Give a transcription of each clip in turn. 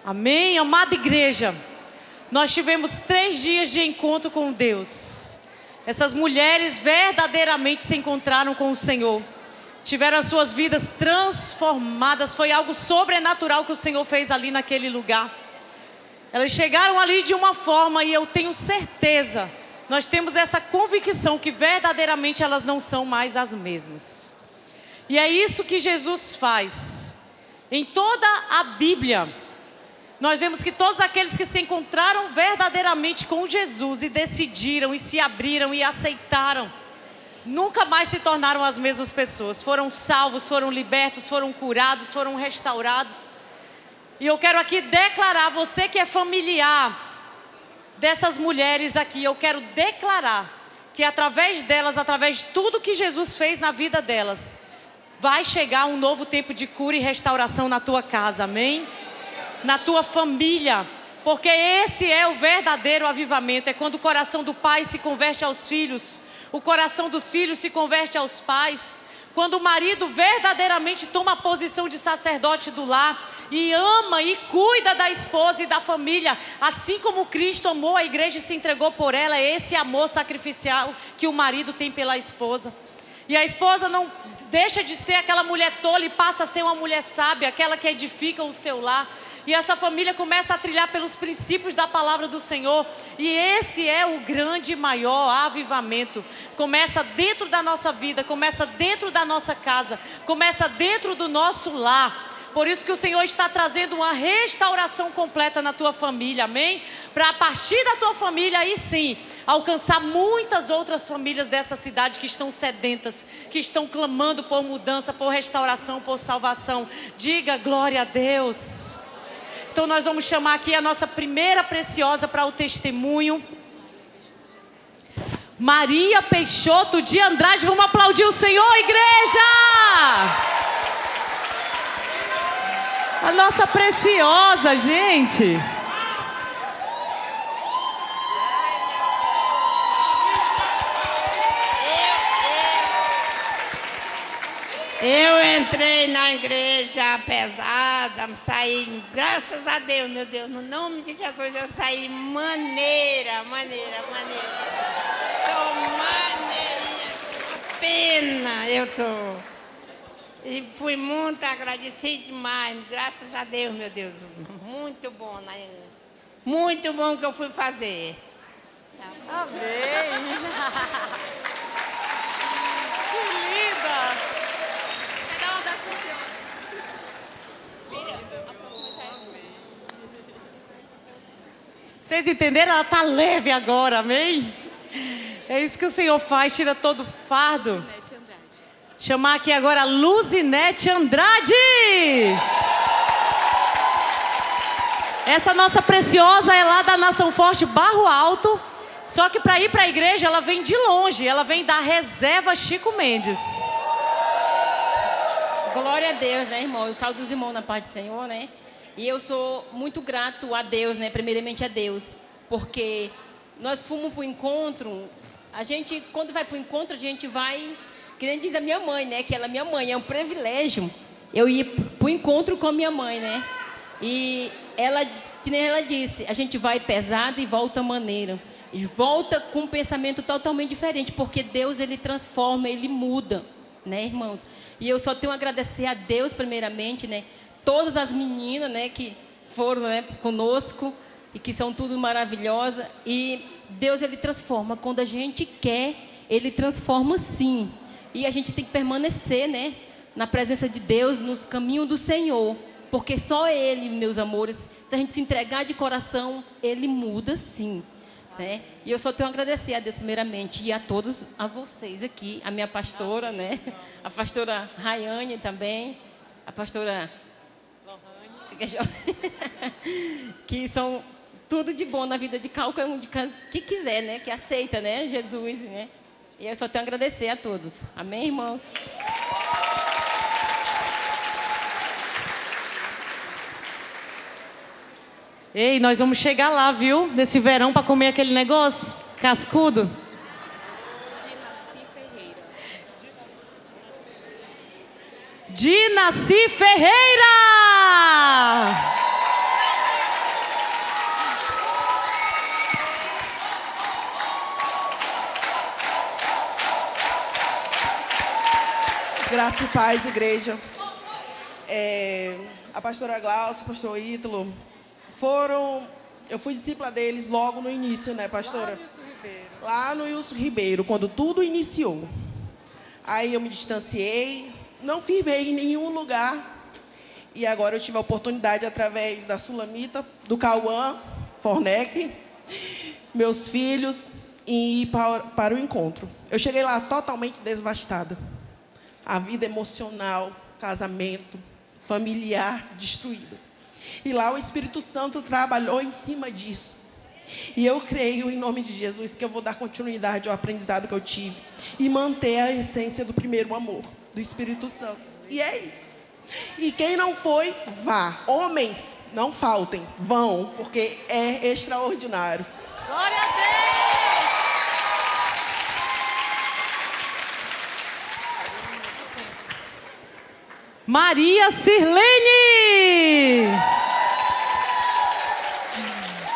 Amém? Amada igreja, nós tivemos 3 dias de encontro com Deus. Essas mulheres verdadeiramente se encontraram com o Senhor. Tiveram as suas vidas transformadas. Foi algo sobrenatural que o Senhor fez ali naquele lugar. Elas chegaram ali de uma forma, e eu tenho certeza, nós temos essa convicção que verdadeiramente elas não são mais as mesmas. E é isso que Jesus faz. Em toda a Bíblia, nós vemos que todos aqueles que se encontraram verdadeiramente com Jesus e decidiram e se abriram e aceitaram, nunca mais se tornaram as mesmas pessoas. Foram salvos, foram libertos, foram curados, foram restaurados. E eu quero aqui declarar, você que é familiar dessas mulheres aqui, eu quero declarar que através delas, através de tudo que Jesus fez na vida delas, vai chegar um novo tempo de cura e restauração na tua casa, amém? Na tua família, porque esse é o verdadeiro avivamento. É quando o coração do pai se converte aos filhos, o coração dos filhos se converte aos pais, quando o marido verdadeiramente toma a posição de sacerdote do lar e ama e cuida da esposa e da família, assim como Cristo amou a igreja e se entregou por ela. É esse amor sacrificial que o marido tem pela esposa. E a esposa não deixa de ser aquela mulher tola e passa a ser uma mulher sábia, aquela que edifica o seu lar. E essa família começa a trilhar pelos princípios da palavra do Senhor. E esse é o grande e maior avivamento. Começa dentro da nossa vida, começa dentro da nossa casa, começa dentro do nosso lar. Por isso que o Senhor está trazendo uma restauração completa na tua família, amém? Para a partir da tua família, aí sim, alcançar muitas outras famílias dessa cidade que estão sedentas, que estão clamando por mudança, por restauração, por salvação. Diga glória a Deus. Então nós vamos chamar aqui a nossa primeira preciosa para o testemunho. Maria Peixoto de Andrade. Vamos aplaudir o Senhor, igreja! A nossa preciosa, gente. Eu entrei na igreja pesada, saí, graças a Deus, meu Deus, no nome de Jesus, eu saí maneira. Tô maneirinha, pena eu tô. E fui muito agradecida demais, graças a Deus, meu Deus, muito bom, né? Muito bom que eu fui fazer. Amém. Que linda. Vocês entenderam? Ela está leve agora, amém? É isso que o Senhor faz, tira todo o fardo. Chamar aqui agora a Luzinete Andrade. Essa nossa preciosa é lá da Nação Forte, Barro Alto. Só que para ir para a igreja ela vem de longe, ela vem da Reserva Chico Mendes. Glória a Deus, né, irmão? Eu saúdo os irmãos na paz do Senhor, né? E eu sou muito grato a Deus, né? Primeiramente a Deus. Porque nós fomos para o encontro. A gente, quando vai para o encontro, a gente vai... Que nem diz a minha mãe, né? Que ela é minha mãe. É um privilégio eu ir para o encontro com a minha mãe, né? E ela, que nem ela disse, a gente vai pesado e volta maneiro. E volta com um pensamento totalmente diferente. Porque Deus, Ele transforma, Ele muda. Né, irmãos? E eu só tenho a agradecer a Deus primeiramente, né? Todas as meninas, né, que foram, né, conosco e que são tudo maravilhosas. E Deus, Ele transforma. Quando a gente quer, Ele transforma sim. E a gente tem que permanecer, né, na presença de Deus, nos caminhos do Senhor. Porque só Ele, meus amores, se a gente se entregar de coração, Ele muda sim. Né? E eu só tenho a agradecer a Deus primeiramente e a todos, a vocês aqui, a minha pastora, né? A pastora Rayane também, a pastora que são tudo de bom na vida de qualquer um que quiser, né? Que aceita, né? Jesus, né? E eu só tenho a agradecer a todos. Amém, irmãos? Ei, nós vamos chegar lá, viu? Nesse verão para comer aquele negócio cascudo. Dinaci Ferreira. Graça e paz, igreja. A pastora Glaucia, o pastor Ítalo, eu fui discípula deles logo no início, né, pastora? Lá no Wilson Ribeiro, quando tudo iniciou. Aí eu me distanciei, não firmei em nenhum lugar. E agora eu tive a oportunidade, através da Sulamita, do Cauã Fornec, meus filhos, em ir para o encontro. Eu cheguei lá totalmente devastada. A vida emocional, casamento, familiar destruída. E lá o Espírito Santo trabalhou em cima disso. E eu creio, em nome de Jesus, que eu vou dar continuidade ao aprendizado que eu tive e manter a essência do primeiro amor, do Espírito Santo. E é isso. E quem não foi, vá. Homens, não faltem, vão, porque é extraordinário. Glória a Deus! Maria Sirlene!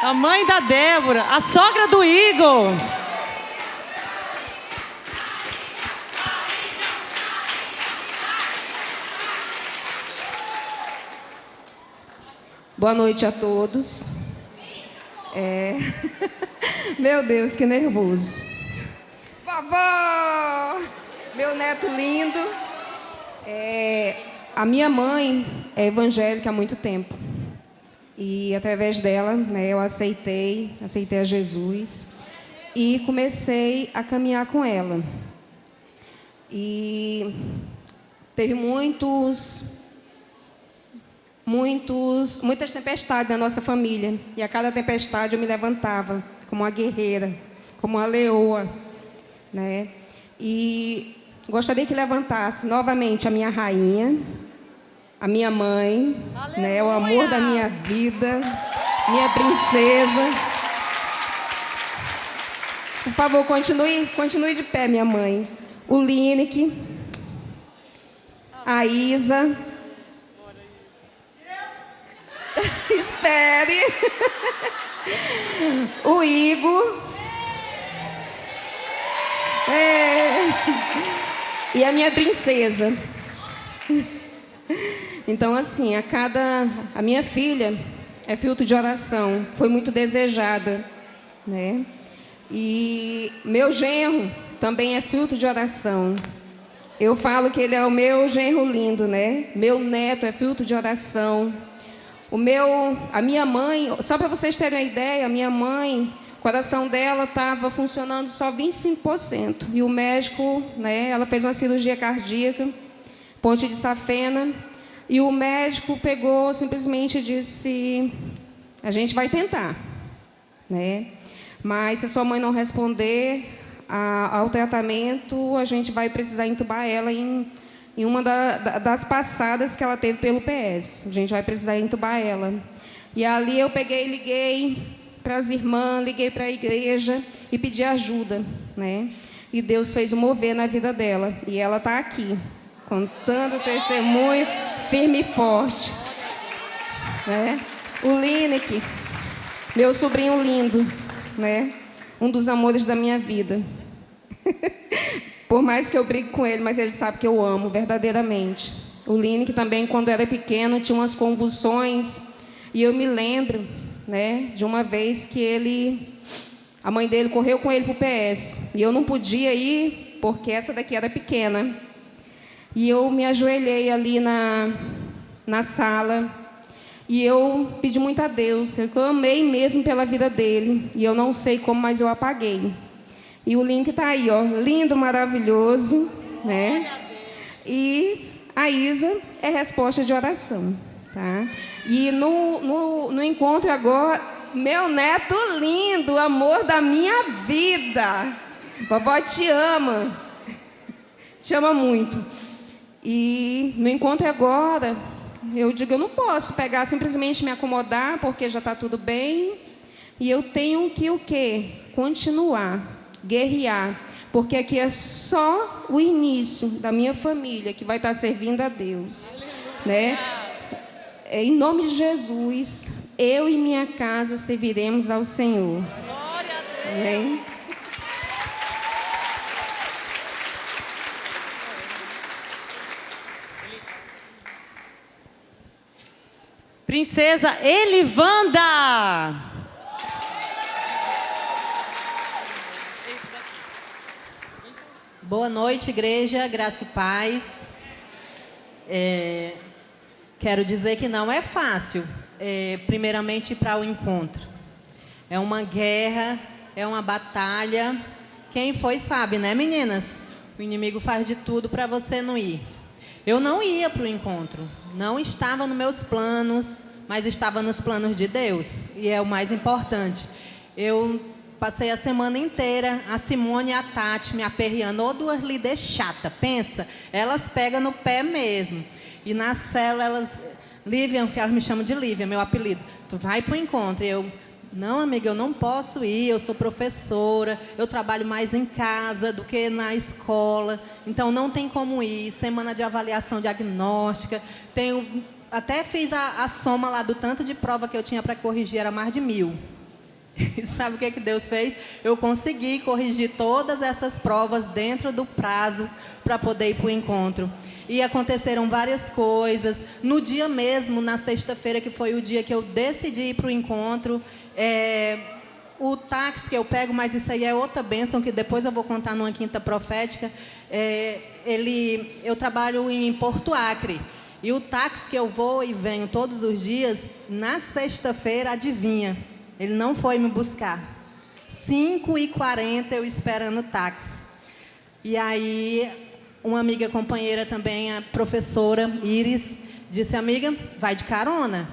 A mãe da Débora, a sogra do Igor. Boa noite a todos. Meu Deus, que nervoso. Vovó! Meu neto lindo. A minha mãe é evangélica há muito tempo. E através dela, né, eu aceitei a Jesus e comecei a caminhar com ela. E teve muitas tempestades na nossa família. E a cada tempestade eu me levantava como uma guerreira, como uma leoa, né? E gostaria que levantasse novamente a minha rainha, a minha mãe, né, o amor da minha vida, minha princesa. Por favor, continue de pé, minha mãe. O Lineker, a Isa. Espere. O Igor. E a minha princesa. Então, assim, a minha filha é fruto de oração, foi muito desejada, né? E meu genro também é fruto de oração. Eu falo que ele é o meu genro lindo, né? Meu neto é fruto de oração. A minha mãe, só para vocês terem uma ideia, a minha mãe, o coração dela estava funcionando só 25%. E o médico, né? Ela fez uma cirurgia cardíaca, ponte de safena. E o médico pegou, simplesmente disse, a gente vai tentar, né? Mas se a sua mãe não responder ao tratamento, a gente vai precisar entubar ela em uma das passadas que ela teve pelo PS. A gente vai precisar entubar ela. E ali eu peguei e liguei para as irmãs, liguei para a igreja e pedi ajuda, né? E Deus fez um mover na vida dela. E ela está aqui, contando testemunho, firme e forte, né? O Lineker, meu sobrinho lindo, né? Um dos amores da minha vida. Por mais que eu brigue com ele, mas ele sabe que eu amo verdadeiramente. O Lineker também, quando era pequeno, tinha umas convulsões. E eu me lembro, né, de uma vez que a mãe dele correu com ele para o PS. E eu não podia ir, porque essa daqui era pequena. E eu me ajoelhei ali na sala. E eu pedi muito a Deus. Eu amei mesmo pela vida dele. E eu não sei como, mas eu apaguei. E o Lineker está aí, ó, lindo, maravilhoso, né? E a Isa é resposta de oração, tá? E no encontro agora, meu neto lindo, amor da minha vida. Vovó te ama. Te ama muito. E no encontro agora, eu digo, eu não posso pegar, simplesmente me acomodar, porque já está tudo bem. E eu tenho que o quê? Continuar. Guerrear, porque aqui é só o início da minha família que vai estar servindo a Deus, né? Em nome de Jesus, eu e minha casa serviremos ao Senhor. Amém? Princesa Elivanda. Boa noite, igreja, graça e paz. Quero dizer que não é fácil, primeiramente, ir para o encontro. É uma guerra, é uma batalha. Quem foi sabe, né, meninas? O inimigo faz de tudo para você não ir. Eu não ia para o encontro, não estava nos meus planos, mas estava nos planos de Deus. E é o mais importante. Eu passei a semana inteira, a Simone e a Tati me aperreando, ou duas líderes chatas, pensa, elas pegam no pé mesmo. E na cela, elas, Lívia, que elas me chamam de Lívia, meu apelido, tu vai para o encontro. E eu, não, amiga, eu não posso ir, eu sou professora, eu trabalho mais em casa do que na escola, então não tem como ir. Semana de avaliação diagnóstica, até fiz a soma lá do tanto de prova que eu tinha para corrigir, era mais de 1000. E sabe o que Deus fez? Eu consegui corrigir todas essas provas dentro do prazo para poder ir para o encontro. E aconteceram várias coisas. No dia mesmo, na sexta-feira, que foi o dia que eu decidi ir para o encontro, o táxi que eu pego, mas isso aí é outra bênção, que depois eu vou contar numa quinta profética, eu trabalho em Porto Acre. E o táxi que eu vou e venho todos os dias, na sexta-feira, adivinha? Ele não foi me buscar. 5h40 eu esperando o táxi. E aí, uma amiga companheira também, a professora Iris, disse, amiga, vai de carona.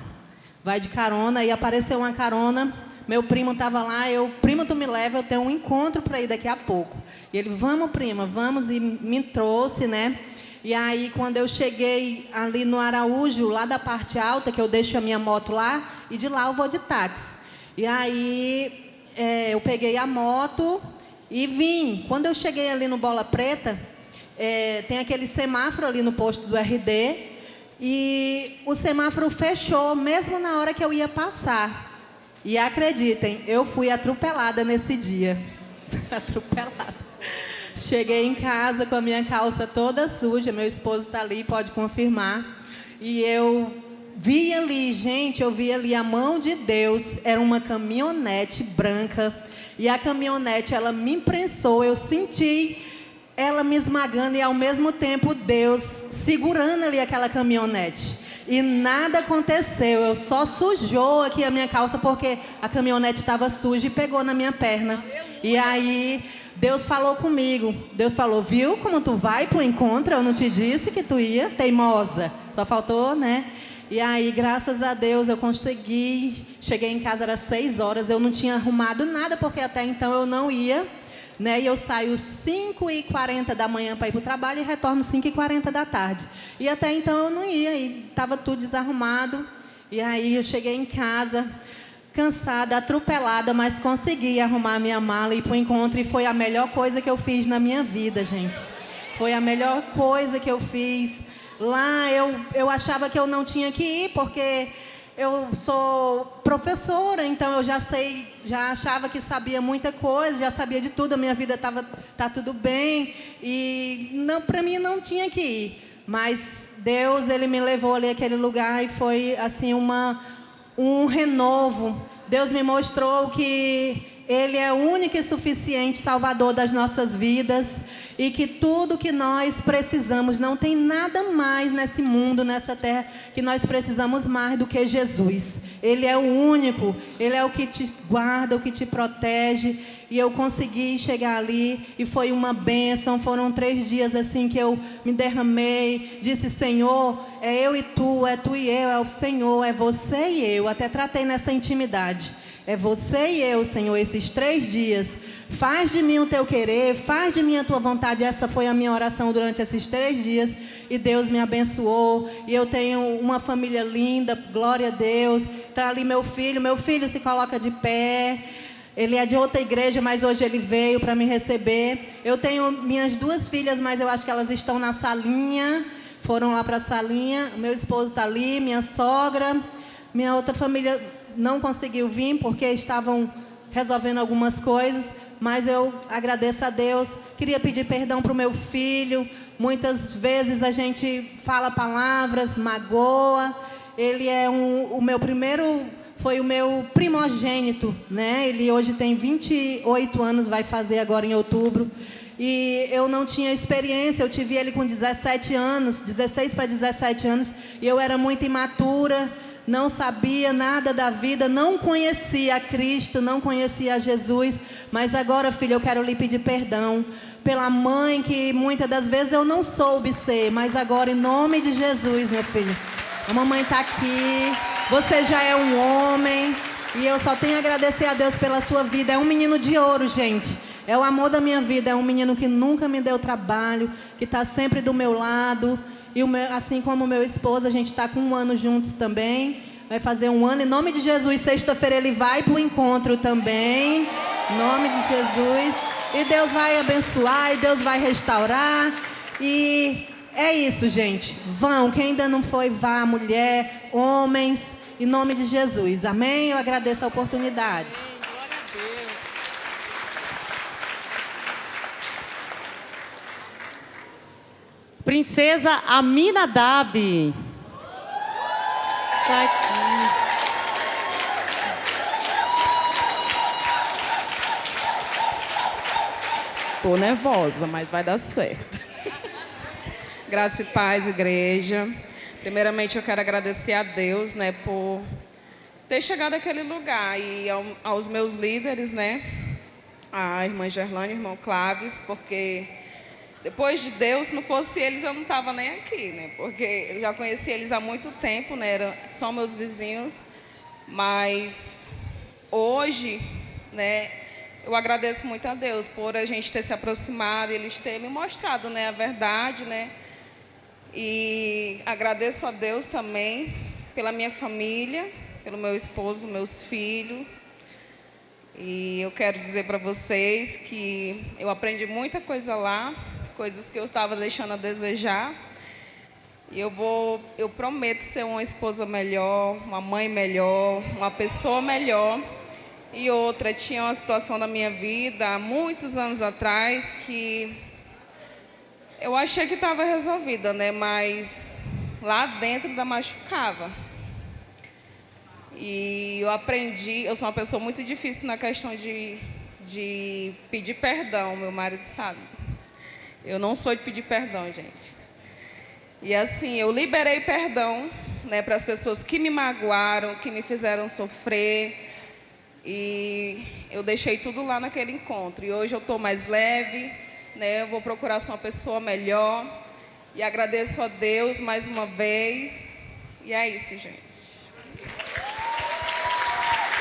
Vai de carona. E apareceu uma carona, meu primo estava lá, primo, tu me leva, eu tenho um encontro para ir daqui a pouco. E ele, vamos, prima, vamos, e me trouxe, né? E aí, quando eu cheguei ali no Araújo, lá da parte alta, que eu deixo a minha moto lá, e de lá eu vou de táxi. E aí, eu peguei a moto e vim. Quando eu cheguei ali no Bola Preta, tem aquele semáforo ali no posto do RD, e o semáforo fechou, mesmo na hora que eu ia passar. E acreditem, eu fui atropelada nesse dia. Atropelada. Cheguei em casa com a minha calça toda suja, meu esposo está ali, pode confirmar. E eu vi ali, gente, eu vi ali a mão de Deus, era uma caminhonete branca, e a caminhonete, ela me imprensou, eu senti ela me esmagando, e ao mesmo tempo Deus segurando ali aquela caminhonete, e nada aconteceu, eu só sujou aqui a minha calça, porque a caminhonete estava suja e pegou na minha perna. E aí Deus falou comigo, Deus falou, viu como tu vai para o encontro, eu não te disse que tu ia, teimosa, só faltou, né? E aí, graças a Deus, eu consegui. Cheguei em casa, era 6 horas. Eu não tinha arrumado nada, porque até então eu não ia, né? E eu saio 5h40 da manhã para ir para o trabalho e retorno 5h40 da tarde. E até então eu não ia, e estava tudo desarrumado. E aí eu cheguei em casa, cansada, atropelada, mas consegui arrumar minha mala e ir para o encontro. E foi a melhor coisa que eu fiz na minha vida, gente. Foi a melhor coisa que eu fiz. Lá eu achava que eu não tinha que ir, porque eu sou professora, então eu já achava que sabia muita coisa, já sabia de tudo, a minha vida tá tudo bem, e para mim não tinha que ir. Mas Deus, Ele me levou ali àquele lugar e foi assim um renovo. Deus me mostrou que Ele é o único e suficiente Salvador das nossas vidas, e que tudo que nós precisamos, não tem nada mais nesse mundo, nessa terra, que nós precisamos mais do que Jesus. Ele é o único, Ele é o que te guarda, o que te protege. E eu consegui chegar ali, e foi uma bênção. Foram 3 dias assim que eu me derramei, disse, Senhor, é eu e tu, é tu e eu, é o Senhor, é você e eu. Até tratei nessa intimidade. É você e eu, Senhor, esses 3 dias. Faz de mim o teu querer, faz de mim a tua vontade. Essa foi a minha oração durante esses 3 dias. E Deus me abençoou. E eu tenho uma família linda, glória a Deus. Está ali meu filho se coloca de pé. Ele é de outra igreja, mas hoje ele veio para me receber. Eu tenho minhas 2 filhas, mas eu acho que elas estão na salinha. Foram lá para a salinha. Meu esposo está ali, minha sogra. Minha outra família não conseguiu vir porque estavam resolvendo algumas coisas. Mas eu agradeço a Deus. Queria pedir perdão para o meu filho. Muitas vezes a gente fala palavras, magoa. ele é foi o meu primogênito, né? Ele hoje tem 28 anos, vai fazer agora em outubro. E eu não tinha experiência, eu tive ele com 17 anos, 16 para 17 anos, e eu era muito imatura, não sabia nada da vida, não conhecia a Cristo, não conhecia a Jesus. Mas agora, filha, eu quero lhe pedir perdão pela mãe que muitas das vezes eu não soube ser, mas agora, em nome de Jesus, meu filho, a mamãe está aqui, você já é um homem, e eu só tenho a agradecer a Deus pela sua vida. É um menino de ouro, gente. É o amor da minha vida, é um menino que nunca me deu trabalho, que está sempre do meu lado. E assim como o meu esposo, a gente está com 1 ano juntos também. Vai fazer 1 ano. Em nome de Jesus, sexta-feira ele vai para o encontro também. Em nome de Jesus. E Deus vai abençoar, e Deus vai restaurar. E é isso, gente. Vão, quem ainda não foi, vá, mulher, homens, em nome de Jesus. Amém? Eu agradeço a oportunidade. Princesa Aminadab. Tá aqui. Tô nervosa, mas vai dar certo. Graça e paz, igreja. Primeiramente, eu quero agradecer a Deus, né, por ter chegado àquele lugar, e aos meus líderes, né, a irmã Gerlane e o irmão Claves, porque depois de Deus, se não fosse eles, eu não estava nem aqui, né? Porque eu já conheci eles há muito tempo, né? São meus vizinhos. Mas hoje, né? Eu agradeço muito a Deus por a gente ter se aproximado, eles terem me mostrado, né, a verdade, né? E agradeço a Deus também pela minha família, pelo meu esposo, meus filhos. E eu quero dizer para vocês que eu aprendi muita coisa lá, coisas que eu estava deixando a desejar. E eu prometo ser uma esposa melhor, uma mãe melhor, uma pessoa melhor. E outra, tinha uma situação da minha vida, há muitos anos atrás, que eu achei que estava resolvida, né? Mas lá dentro ainda machucava. E eu aprendi, eu sou uma pessoa muito difícil na questão de pedir perdão, meu marido sabe. Eu não sou de pedir perdão, gente. E assim, eu liberei perdão, né, para as pessoas que me magoaram, que me fizeram sofrer. E eu deixei tudo lá naquele encontro. E hoje eu estou mais leve, né, eu vou procurar ser uma pessoa melhor. E agradeço a Deus mais uma vez. E é isso, gente.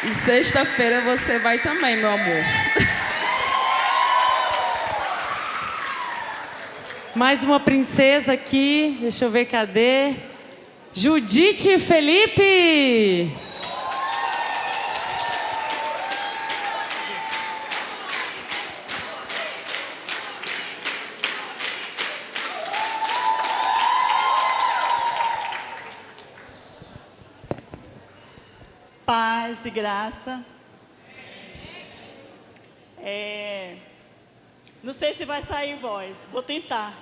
E sexta-feira você vai também, meu amor. Mais uma princesa aqui, deixa eu ver, cadê? Judite Felipe! Paz e graça. Não sei se vai sair em voz, vou tentar.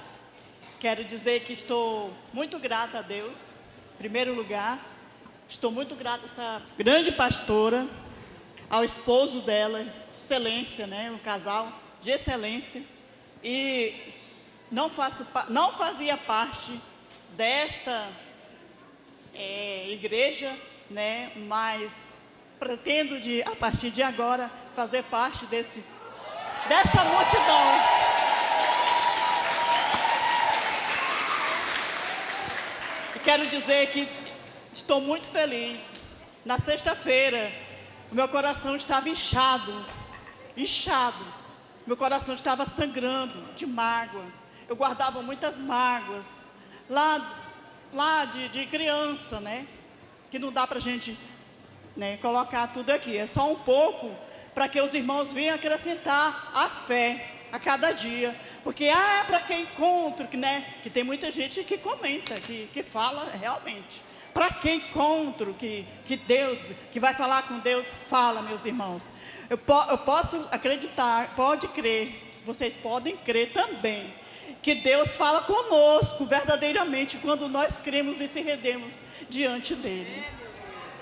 Quero dizer que estou muito grata a Deus, em primeiro lugar. Estou muito grata a essa grande pastora, ao esposo dela, excelência, né? Um casal de excelência. E não fazia parte desta igreja, né? Mas pretendo, a partir de agora, fazer parte dessa multidão. E quero dizer que estou muito feliz. Na sexta-feira, o meu coração estava inchado. Meu coração estava sangrando de mágoa. Eu guardava muitas mágoas lá de criança, né? Que não dá para a gente, né, colocar tudo aqui. É só um pouco para que os irmãos venham acrescentar a fé a cada dia. Porque, para que encontro, né? Que tem muita gente que comenta, que fala realmente. Para que encontro que Deus, que vai falar com Deus, fala, meus irmãos. Eu posso acreditar, pode crer, vocês podem crer também, que Deus fala conosco verdadeiramente quando nós cremos e se rendemos diante dele.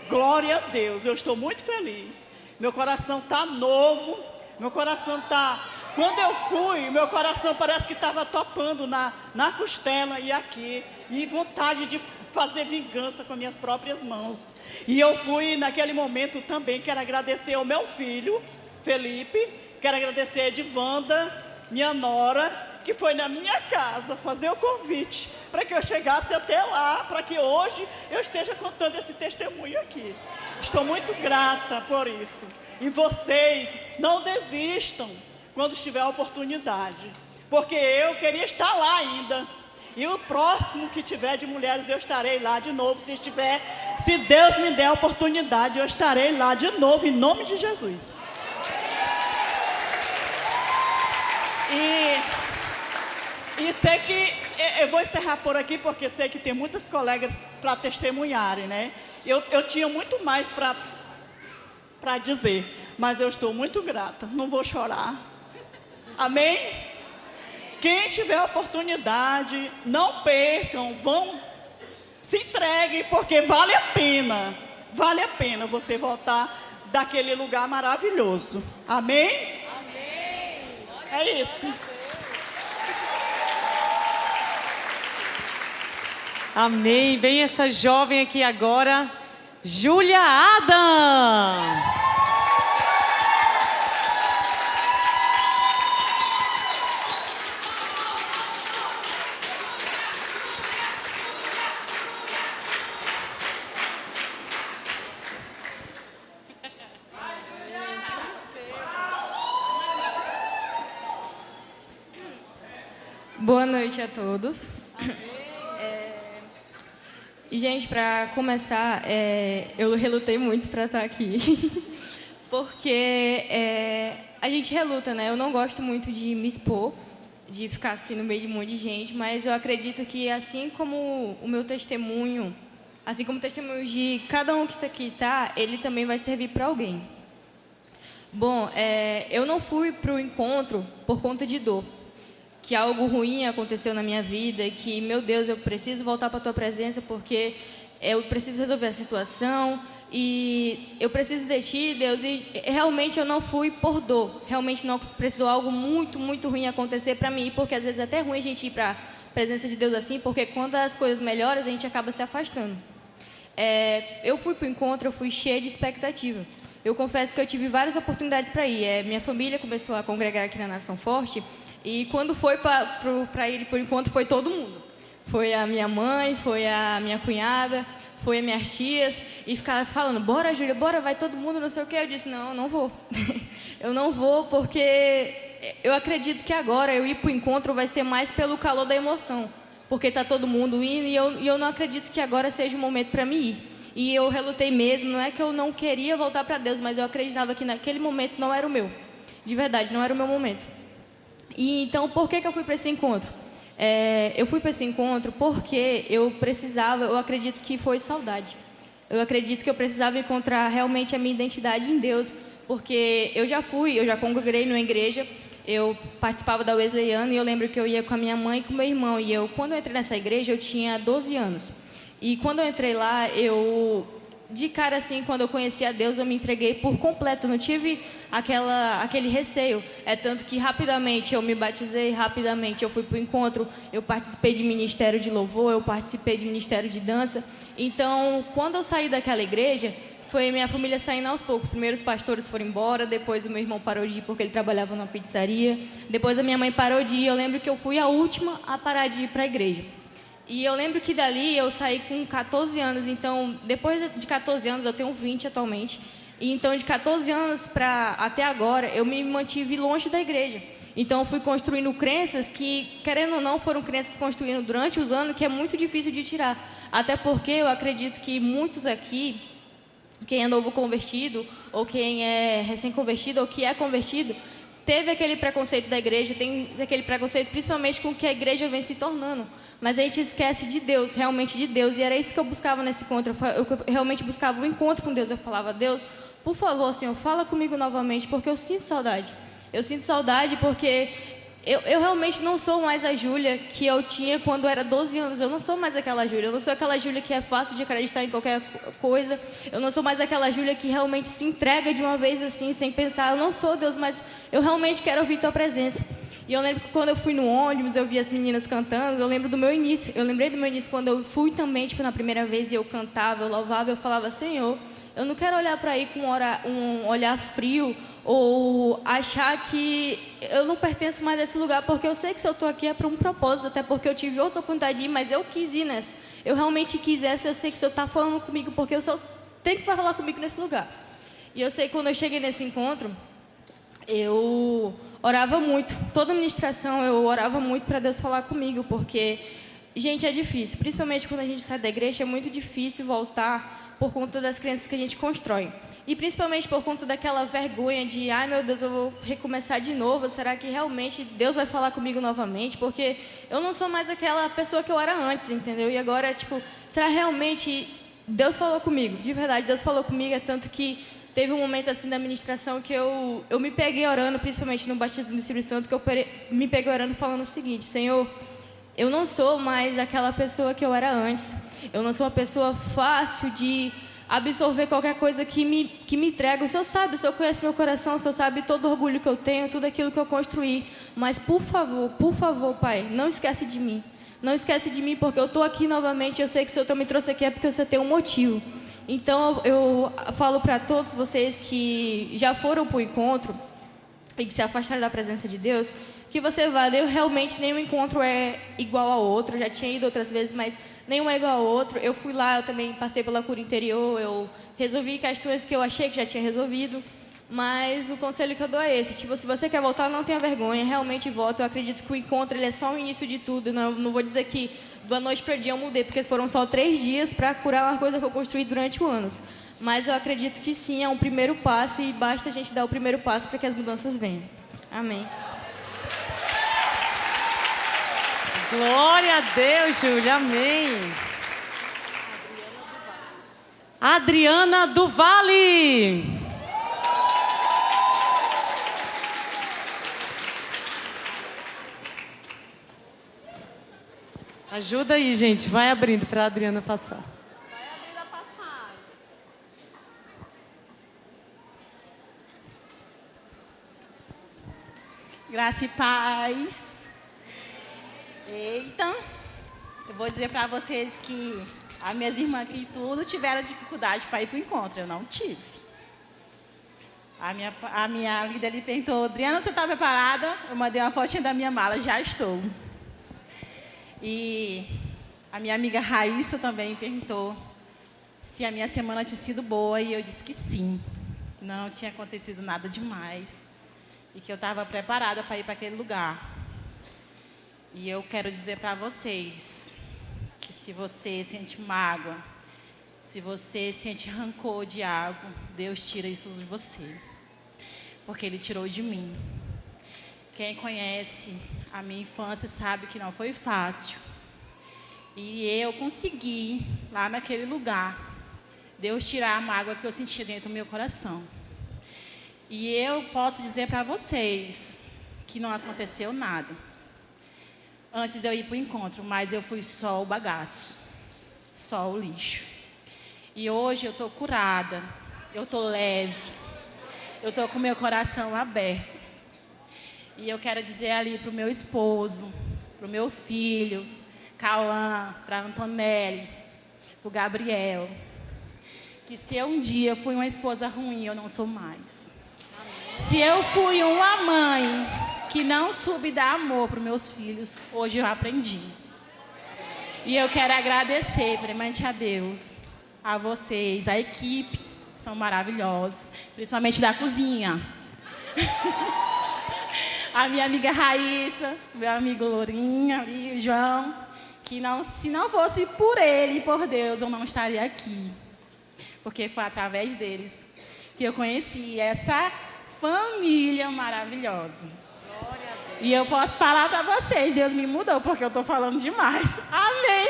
Glória a Deus, eu estou muito feliz. Meu coração está novo, meu coração está... Quando eu fui, meu coração parece que estava topando na costela e aqui, e vontade de fazer vingança com minhas próprias mãos. E eu fui naquele momento também, quero agradecer ao meu filho, Felipe, quero agradecer a Edivanda, minha nora, que foi na minha casa fazer o convite para que eu chegasse até lá, para que hoje eu esteja contando esse testemunho aqui. Estou muito grata por isso. E vocês não desistam quando tiver a oportunidade, porque eu queria estar lá ainda. E o próximo que tiver de mulheres, eu estarei lá de novo. Se Deus me der a oportunidade, eu estarei lá de novo, em nome de Jesus. E sei que, eu vou encerrar por aqui, porque sei que tem muitas colegas para testemunharem, né? Eu tinha muito mais para dizer, mas eu estou muito grata, não vou chorar. Amém? Quem tiver a oportunidade, não percam, se entreguem, porque vale a pena você voltar daquele lugar maravilhoso. Amém? Amém. É isso. Amém. Vem essa jovem aqui agora, Júlia Adam. Boa noite a todos. Gente, para começar, eu relutei muito para estar aqui, porque a gente reluta, né? Eu não gosto muito de me expor, de ficar assim no meio de um monte de gente, mas eu acredito que assim como o meu testemunho, assim como o testemunho de cada um que aqui está, ele também vai servir para alguém. Bom, eu não fui para o encontro por conta de dor, que algo ruim aconteceu na minha vida e que, meu Deus, eu preciso voltar para a Tua presença porque eu preciso resolver a situação e eu preciso de Ti, Deus. E realmente eu não fui por dor, realmente não precisou algo muito, muito ruim acontecer para mim, porque às vezes é até ruim a gente ir para a presença de Deus assim, porque quando as coisas melhoram, a gente acaba se afastando. Eu fui para o encontro, eu fui cheia de expectativa. Eu confesso que eu tive várias oportunidades para ir. Minha família começou a congregar aqui na Nação Forte. E quando foi para ir por encontro, foi todo mundo. Foi a minha mãe, foi a minha cunhada, foi as minhas tias. E ficaram falando, bora, Júlia, bora, vai todo mundo, não sei o quê. Eu disse, não vou. Eu não vou porque eu acredito que agora eu ir para o encontro vai ser mais pelo calor da emoção. Porque está todo mundo indo e eu não acredito que agora seja o momento para mim ir. E eu relutei mesmo, não é que eu não queria voltar para Deus, mas eu acreditava que naquele momento não era o meu. De verdade, não era o meu momento. E então, por que eu fui para esse encontro? Eu fui para esse encontro porque eu acredito que foi saudade. Eu acredito que eu precisava encontrar realmente a minha identidade em Deus, porque eu já congreguei numa igreja, eu participava da Wesleyana e eu lembro que eu ia com a minha mãe e com meu irmão. E quando eu entrei nessa igreja, eu tinha 12 anos. E quando eu entrei lá, de cara assim, quando eu conheci a Deus, eu me entreguei por completo, não tive aquele receio. Tanto que rapidamente eu me batizei, rapidamente eu fui para o encontro, eu participei de ministério de louvor, eu participei de ministério de dança. Então, quando eu saí daquela igreja, foi minha família saindo aos poucos. Primeiro os pastores foram embora, depois o meu irmão parou de ir porque ele trabalhava numa pizzaria, depois a minha mãe parou de ir. Eu lembro que eu fui a última a parar de ir para a igreja. E eu lembro que dali eu saí com 14 anos, então depois de 14 anos, eu tenho 20 atualmente, e então de 14 anos até agora eu me mantive longe da igreja. Então eu fui construindo crenças que, querendo ou não, foram crenças construídas durante os anos que é muito difícil de tirar. Até porque eu acredito que muitos aqui, quem é novo convertido, ou quem é recém-convertido, ou que é convertido, teve aquele preconceito da igreja, tem aquele preconceito principalmente com o que a igreja vem se tornando. Mas a gente esquece de Deus, realmente de Deus. E era isso que eu buscava nesse encontro. Eu realmente buscava um encontro com Deus. Eu falava, Deus, por favor, Senhor, fala comigo novamente, porque eu sinto saudade. Eu sinto saudade porque eu realmente não sou mais a Júlia que eu tinha quando eu era 12 anos. Eu não sou mais aquela Júlia. Eu não sou aquela Júlia que é fácil de acreditar em qualquer coisa. Eu não sou mais aquela Júlia que realmente se entrega de uma vez assim, sem pensar. Eu não sou, Deus, mas eu realmente quero ouvir Tua presença. E eu lembro que quando eu fui no ônibus, eu vi as meninas cantando, eu lembro do meu início. Eu lembrei do meu início quando eu fui também, tipo, na primeira vez, e eu cantava, eu louvava, eu falava, Senhor, eu não quero olhar para aí com um olhar frio ou achar que eu não pertenço mais a esse lugar, porque eu sei que se eu estou aqui é para um propósito, até porque eu tive outra oportunidade de ir, mas eu quis ir nessa. Eu realmente quis essa, eu sei que o Senhor está falando comigo, porque o Senhor tem que falar comigo nesse lugar. E eu sei que quando eu cheguei nesse encontro, eu orava muito. Toda ministração eu orava muito para Deus falar comigo, porque, gente, é difícil. Principalmente quando a gente sai da igreja, é muito difícil voltar por conta das crenças que a gente constrói. E principalmente por conta daquela vergonha de, ai meu Deus, eu vou recomeçar de novo. Será que realmente Deus vai falar comigo novamente? Porque eu não sou mais aquela pessoa que eu era antes, entendeu? E agora, tipo, será realmente Deus falou comigo? De verdade, Deus falou comigo, é tanto que teve um momento assim da ministração que eu me peguei orando, principalmente no batismo do Espírito Santo, que eu me peguei orando falando o seguinte, Senhor, eu não sou mais aquela pessoa que eu era antes. Eu não sou uma pessoa fácil de absorver qualquer coisa que me entrega. O Senhor sabe, o Senhor conhece meu coração, o Senhor sabe todo o orgulho que eu tenho, tudo aquilo que eu construí. Mas, por favor, Pai, não esquece de mim. Não esquece de mim, porque eu estou aqui novamente. Eu sei que o Senhor me trouxe aqui é porque o Senhor tem um motivo. Então, eu falo para todos vocês que já foram para o encontro e que se afastaram da presença de Deus, que você vá. Realmente, nenhum encontro é igual ao outro. Eu já tinha ido outras vezes, mas nenhum é igual ao outro. Eu fui lá, eu também passei pela cura interior, eu resolvi questões que eu achei que já tinha resolvido. Mas o conselho que eu dou é esse. Tipo, se você quer voltar, não tenha vergonha, realmente volta. Eu acredito que o encontro ele é só o início de tudo. Não vou dizer que da noite para o dia eu mudei, porque foram só 3 dias para curar uma coisa que eu construí durante anos. Mas eu acredito que sim, é um primeiro passo e basta a gente dar o primeiro passo para que as mudanças venham. Amém. Glória a Deus, Júlia. Amém. Adriana do Vale. Ajuda aí, gente. Vai abrindo para a Adriana passar. Vai abrindo a passagem. Graça e paz. Eita, eu vou dizer para vocês que as minhas irmãs aqui tudo tiveram dificuldade para ir para o encontro. Eu não tive. A minha líder ali perguntou, Adriana, você está preparada? Eu mandei uma fotinha da minha mala, já estou. E a minha amiga Raíssa também perguntou se a minha semana tinha sido boa, e eu disse que sim. Não tinha acontecido nada demais. E que eu estava preparada para ir para aquele lugar. E eu quero dizer para vocês que se você sente mágoa, se você sente rancor de algo, Deus tira isso de você. Porque Ele tirou de mim. Quem conhece a minha infância sabe que não foi fácil. E eu consegui, lá naquele lugar, Deus tirar a mágoa que eu sentia dentro do meu coração. E eu posso dizer para vocês que não aconteceu nada antes de eu ir para o encontro, mas eu fui só o bagaço, só o lixo. E hoje eu estou curada, eu estou leve, eu estou com meu coração aberto. E eu quero dizer ali para o meu esposo, para o meu filho, Cauã, para a Antonelli, para o Gabriel, que se eu um dia fui uma esposa ruim, eu não sou mais. Se eu fui uma mãe que não soube dar amor para os meus filhos, hoje eu aprendi. E eu quero agradecer, primeiramente a Deus, a vocês, a equipe, que são maravilhosos, principalmente da cozinha. A minha amiga Raíssa, meu amigo Lourinha ali, o João, que se não fosse por ele e por Deus, eu não estaria aqui. Porque foi através deles que eu conheci essa família maravilhosa. E eu posso falar para vocês, Deus me mudou, porque eu estou falando demais. Amém!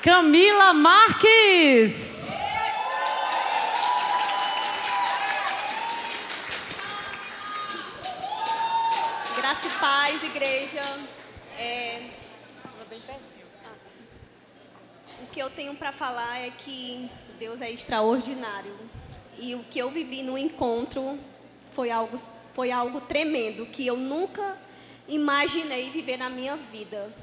Camila Marques. paz, igreja. O que eu tenho para falar é que Deus é extraordinário. E o que eu vivi no encontro foi algo tremendo, que eu nunca imaginei viver na minha vida.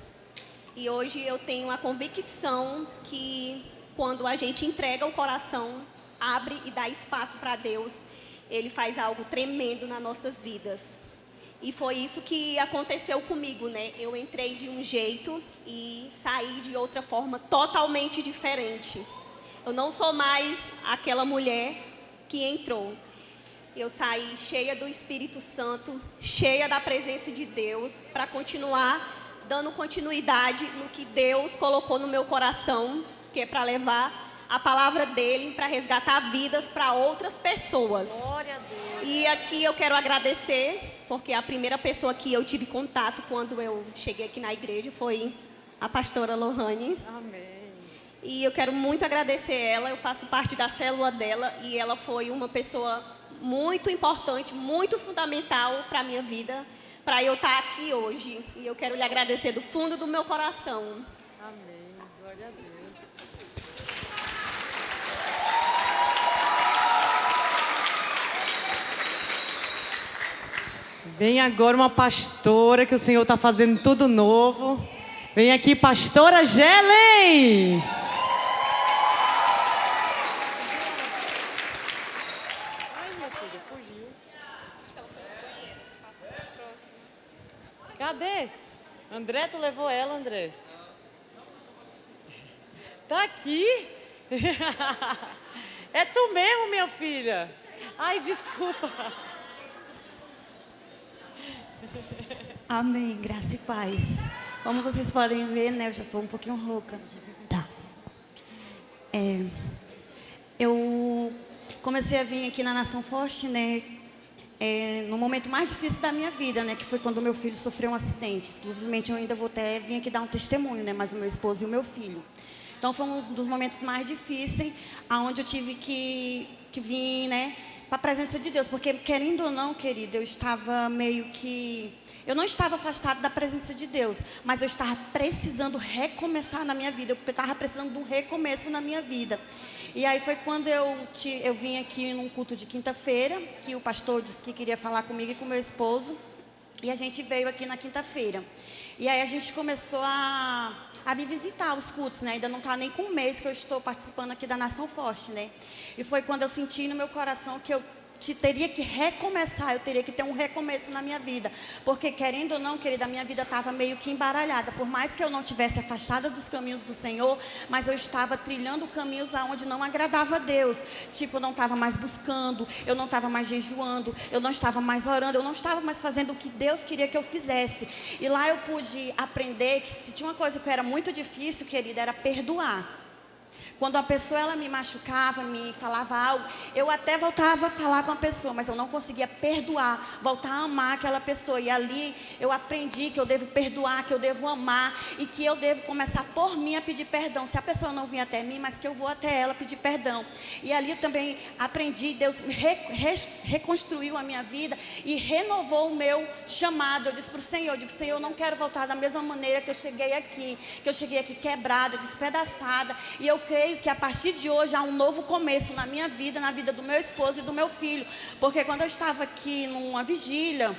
E hoje eu tenho a convicção que quando a gente entrega o coração, abre e dá espaço para Deus, Ele faz algo tremendo nas nossas vidas. E foi isso que aconteceu comigo, né? Eu entrei de um jeito e saí de outra forma totalmente diferente. Eu não sou mais aquela mulher que entrou. Eu saí cheia do Espírito Santo, cheia da presença de Deus, para continuar dando continuidade no que Deus colocou no meu coração, que é para levar a palavra dele, para resgatar vidas para outras pessoas. Glória a Deus. E aqui eu quero agradecer, porque a primeira pessoa que eu tive contato quando eu cheguei aqui na igreja foi a pastora Lohane. Amém. E eu quero muito agradecer ela, eu faço parte da célula dela e ela foi uma pessoa muito importante, muito fundamental para a minha vida, para eu estar aqui hoje. E eu quero lhe agradecer do fundo do meu coração. Amém. Glória a Deus. Vem agora uma pastora que o Senhor está fazendo tudo novo. Vem aqui, pastora Gelen. Ai, minha filha, fugiu. Cadê? André, tu levou ela, André? Tá aqui? É tu mesmo, minha filha? Ai, desculpa. Amém, graça e paz. Como vocês podem ver, né, eu já estou um pouquinho rouca. Tá. Eu comecei a vir aqui na Nação Forte, né, no momento mais difícil da minha vida, né, que foi quando meu filho sofreu um acidente. Exclusivamente eu ainda vou até vir aqui dar um testemunho, né, mas o meu esposo e o meu filho. Então foi um dos momentos mais difíceis, aonde eu tive que vir, né, para a presença de Deus, porque querendo ou não, querido, eu estava meio que... Eu não estava afastada da presença de Deus, mas eu estava precisando recomeçar na minha vida, eu estava precisando de um recomeço na minha vida. E aí foi quando eu vim aqui num culto de quinta-feira, que o pastor disse que queria falar comigo e com meu esposo, e a gente veio aqui na quinta-feira. E aí a gente começou a vir visitar os cultos, né? Ainda não está nem com um mês que eu estou participando aqui da Nação Forte, né? E foi quando eu senti no meu coração que eu teria que recomeçar, eu teria que ter um recomeço na minha vida. Porque, querendo ou não, querida, a minha vida estava meio que embaralhada. Por mais que eu não tivesse afastada dos caminhos do Senhor, mas eu estava trilhando caminhos aonde não agradava a Deus. Tipo, eu não estava mais buscando, eu não estava mais jejuando, eu não estava mais orando, eu não estava mais fazendo o que Deus queria que eu fizesse. E lá eu pude aprender que se tinha uma coisa que era muito difícil, querida, era perdoar. Quando a pessoa ela me machucava, me falava algo, eu até voltava a falar com a pessoa, mas eu não conseguia perdoar, voltar a amar aquela pessoa. E ali eu aprendi que eu devo perdoar, que eu devo amar e que eu devo começar por mim a pedir perdão. Se a pessoa não vir até mim, mas que eu vou até ela pedir perdão. E ali eu também aprendi, Deus reconstruiu a minha vida e renovou o meu chamado. Eu disse para o Senhor, Senhor, eu não quero voltar da mesma maneira que eu cheguei aqui quebrada, despedaçada. E eu creio que a partir de hoje há um novo começo na minha vida, na vida do meu esposo e do meu filho. Porque quando eu estava aqui numa vigília,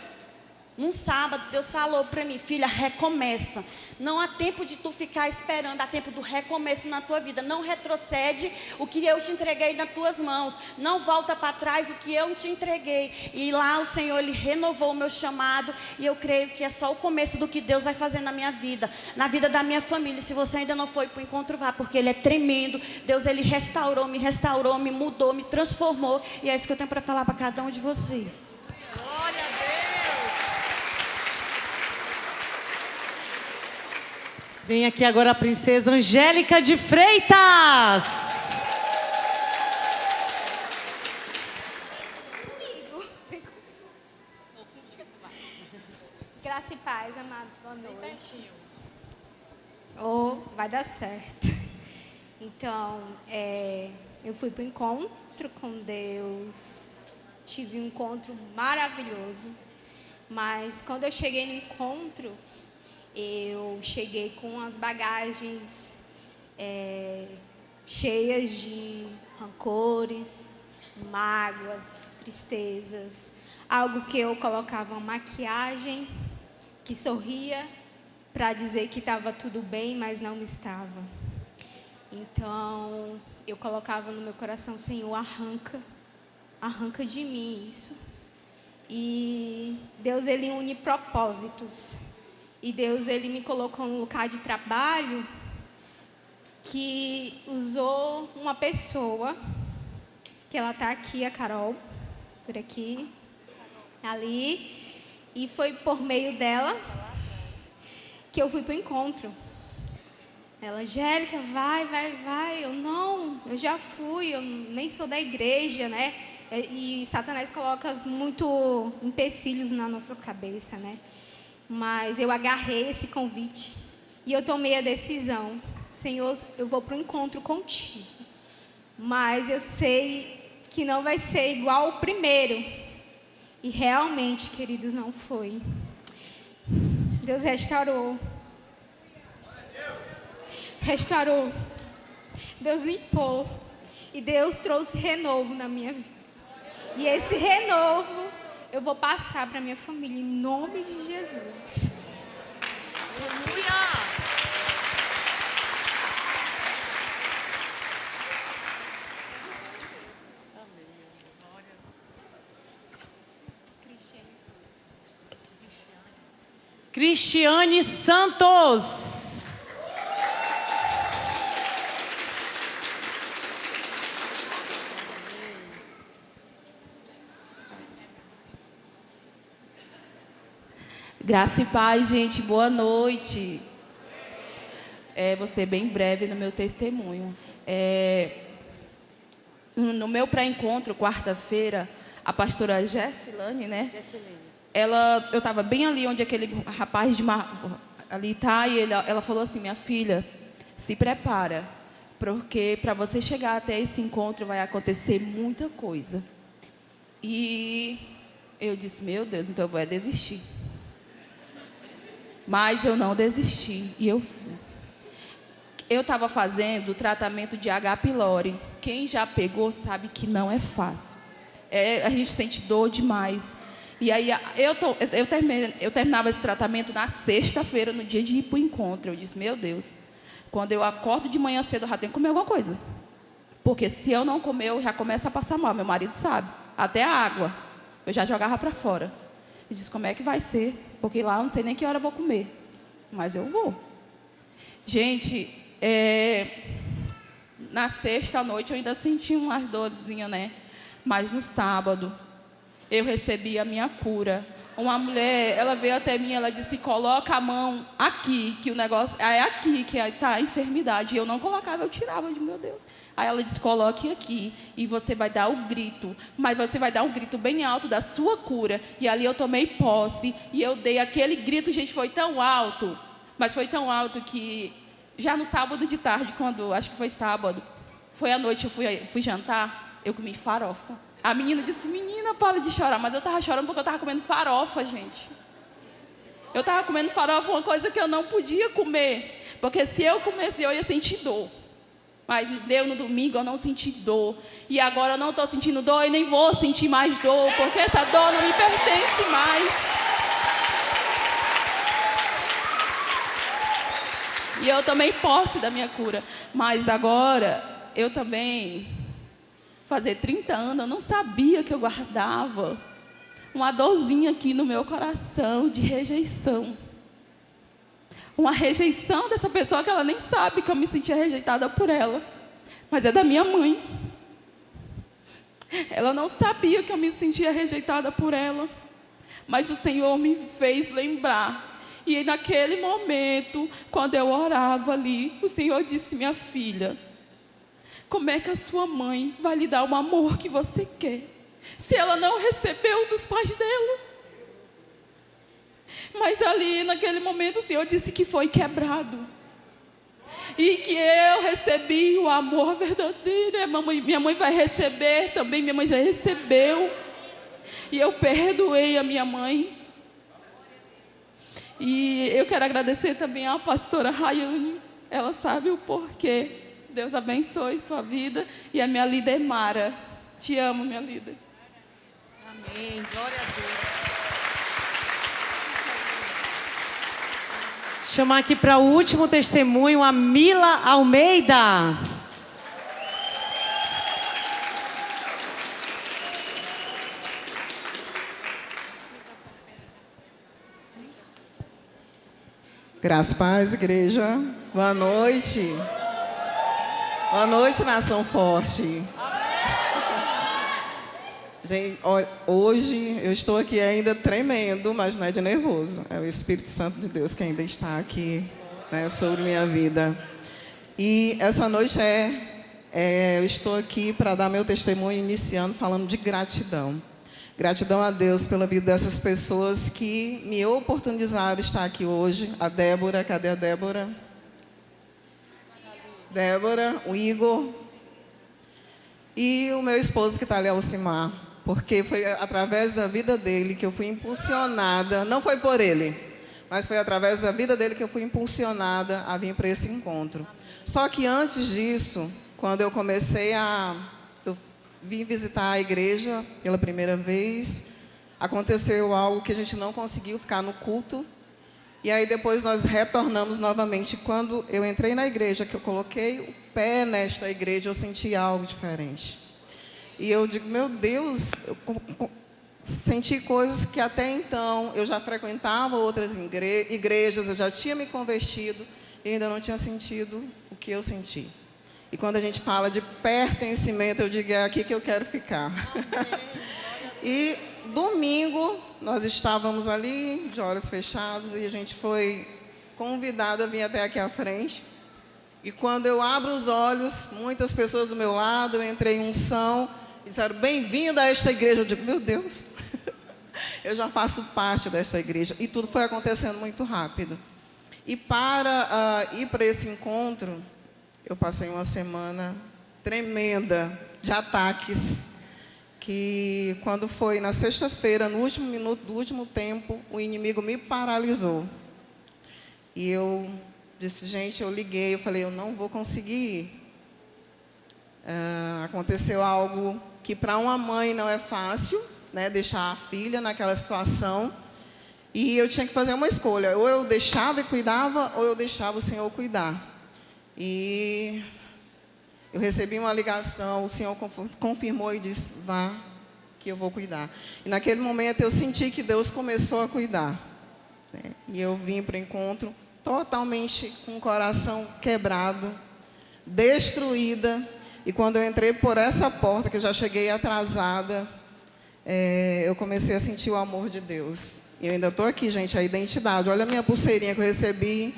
num sábado, Deus falou para mim, filha, recomeça. Não há tempo de tu ficar esperando, há tempo do recomeço na tua vida. Não retrocede o que eu te entreguei nas tuas mãos. Não volta para trás o que eu te entreguei. E lá o Senhor, Ele renovou o meu chamado. E eu creio que é só o começo do que Deus vai fazer na minha vida, na vida da minha família. Se você ainda não foi para o encontro, vá, porque Ele é tremendo. Deus, Ele restaurou, me mudou, me transformou. E é isso que eu tenho para falar para cada um de vocês. Glória a Deus. Vem aqui agora a princesa Angélica de Freitas. Graça e paz, amados, boa noite. Oh, vai dar certo. Então, eu fui para o encontro com Deus, tive um encontro maravilhoso, Mas quando eu cheguei no encontro, eu cheguei com as bagagens cheias de rancores, mágoas, tristezas. Algo que eu colocava uma maquiagem, que sorria para dizer que estava tudo bem, mas não estava. Então, eu colocava no meu coração: Senhor, arranca de mim isso. E Deus, Ele une propósitos. E Deus, Ele me colocou num lugar de trabalho que usou uma pessoa, que ela está aqui, a Carol, por aqui, ali, e foi por meio dela que eu fui para o encontro. Ela: Angélica, vai. Eu: não, eu já fui, eu nem sou da igreja, né? E Satanás coloca muito empecilhos na nossa cabeça, né? Mas eu agarrei esse convite e eu tomei a decisão: Senhor, eu vou para o encontro contigo, mas eu sei que não vai ser igual ao primeiro. E realmente, queridos, não foi. Deus restaurou. Deus limpou. E Deus trouxe renovo na minha vida. E esse renovo eu vou passar para minha família, em nome de Jesus. Aleluia! Cristiane Santos. Graça e paz, gente. Boa noite. Vou ser bem breve no meu testemunho. No meu pré-encontro, quarta-feira, a pastora Gessilane, né? Eu estava bem ali onde aquele rapaz ali está, e ela falou assim: minha filha, se prepara, porque para você chegar até esse encontro vai acontecer muita coisa. E eu disse: meu Deus, então eu vou desistir. Mas eu não desisti, e eu fui. Eu estava fazendo tratamento de H. pylori. Quem já pegou sabe que não é fácil. A gente sente dor demais. E aí eu terminava esse tratamento na sexta-feira, no dia de ir para o encontro. Eu disse: meu Deus, quando eu acordo de manhã cedo, eu já tenho que comer alguma coisa. Porque se eu não comer, eu já começo a passar mal. Meu marido sabe. Até a água, eu já jogava para fora. Eu disse: como é que vai ser? Porque lá eu não sei nem que hora eu vou comer. Mas eu vou. Gente, na sexta-noite eu ainda senti umas dorzinhas, né? Mas no sábado eu recebi a minha cura. Uma mulher, ela veio até mim, ela disse: coloca a mão aqui, que o negócio é aqui que está a enfermidade. E eu não colocava, eu tirava. Eu digo: meu Deus. Aí ela disse: coloque aqui e você vai dar o grito, mas você vai dar um grito bem alto da sua cura. E ali eu tomei posse e eu dei aquele grito, gente, foi tão alto, mas foi tão alto que já no sábado de tarde, acho que foi sábado, foi à noite, eu fui jantar, eu comi farofa. A menina disse: menina, para de chorar. Mas eu estava chorando porque eu estava comendo farofa, gente. Eu estava comendo farofa, uma coisa que eu não podia comer. Porque se eu comesse, eu ia sentir dor. Mas deu no domingo, eu não senti dor. E agora eu não estou sentindo dor e nem vou sentir mais dor. Porque essa dor não me pertence mais. E eu tomei posse da minha cura. Mas agora, eu também... fazer 30 anos, eu não sabia que eu guardava uma dorzinha aqui no meu coração de rejeição. Uma rejeição dessa pessoa que ela nem sabe que eu me sentia rejeitada por ela. Mas é da minha mãe. Ela não sabia que eu me sentia rejeitada por ela. Mas o Senhor me fez lembrar. E naquele momento, quando eu orava ali, o Senhor disse: minha filha, como é que a sua mãe vai lhe dar o amor que você quer, se ela não recebeu dos pais dela? Mas ali, naquele momento, o Senhor disse que foi quebrado. E que eu recebi o amor verdadeiro. Minha mãe vai receber também, minha mãe já recebeu. E eu perdoei a minha mãe. E eu quero agradecer também à pastora Rayane. Ela sabe o porquê. Deus abençoe sua vida. E a minha líder Mara. Te amo, minha líder. Amém. Glória a Deus. Chamar aqui para o último testemunho a Mila Almeida. Graças, paz, igreja. Boa noite. Boa noite, Nação Forte. Gente, hoje eu estou aqui ainda tremendo, mas não é de nervoso. É o Espírito Santo de Deus que ainda está aqui, né, sobre minha vida. E essa noite eu estou aqui para dar meu testemunho, iniciando falando de gratidão. Gratidão a Deus pela vida dessas pessoas que me oportunizaram estar aqui hoje. A Débora, cadê a Débora? Débora, o Igor e o meu esposo que está ali, Alcimar. Porque foi através da vida dele que eu fui impulsionada, não foi por ele, mas foi através da vida dele que eu fui impulsionada a vir para esse encontro. Só que antes disso, quando eu vim visitar a igreja pela primeira vez, aconteceu algo que a gente não conseguiu ficar no culto. E aí depois nós retornamos novamente. Quando eu entrei na igreja, que eu coloquei o pé nesta igreja, eu senti algo diferente. E eu digo, meu Deus, eu senti coisas que até então eu já frequentava outras igrejas, eu já tinha me convertido e ainda não tinha sentido o que eu senti. E quando a gente fala de pertencimento, eu digo, é aqui que eu quero ficar. E domingo, nós estávamos ali, de olhos fechados, e a gente foi convidado a vir até aqui à frente. E quando eu abro os olhos, muitas pessoas do meu lado, eu entrei em unção, disseram, bem-vindo a esta igreja. Eu digo, meu Deus, eu já faço parte desta igreja. E tudo foi acontecendo muito rápido. E para ir para esse encontro, eu passei uma semana tremenda de ataques, que quando foi na sexta-feira, no último minuto do último tempo, o inimigo me paralisou. E eu disse, gente, eu liguei, eu falei, eu não vou conseguir ir. Aconteceu algo que para uma mãe não é fácil, né, deixar a filha naquela situação. E eu tinha que fazer uma escolha, ou eu deixava e cuidava, ou eu deixava o Senhor cuidar. E eu recebi uma ligação, o Senhor confirmou e disse, vá, que eu vou cuidar. E naquele momento eu senti que Deus começou a cuidar. Né? E eu vim para o encontro totalmente com o coração quebrado, destruída. E quando eu entrei por essa porta, que eu já cheguei atrasada, eu comecei a sentir o amor de Deus. E eu ainda estou aqui, gente, a identidade. Olha a minha pulseirinha que eu recebi.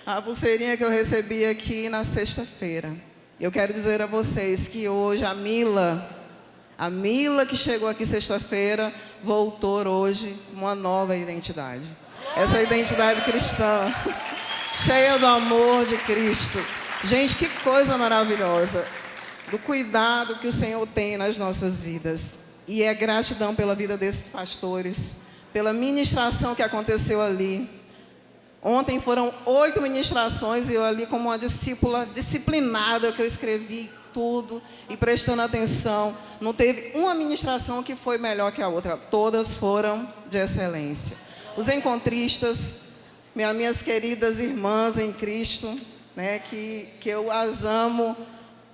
A pulseirinha que eu recebi aqui na sexta-feira. Eu quero dizer a vocês que hoje a Mila que chegou aqui sexta-feira, voltou hoje com uma nova identidade. Essa identidade cristã, cheia do amor de Cristo. Gente, que coisa maravilhosa. Do cuidado que o Senhor tem nas nossas vidas. E é gratidão pela vida desses pastores, pela ministração que aconteceu ali. Ontem foram 8 ministrações e eu ali como uma discípula disciplinada, que eu escrevi tudo e prestando atenção. Não teve uma ministração que foi melhor que a outra. Todas foram de excelência. Os encontristas, minhas queridas irmãs em Cristo, né, que eu as amo.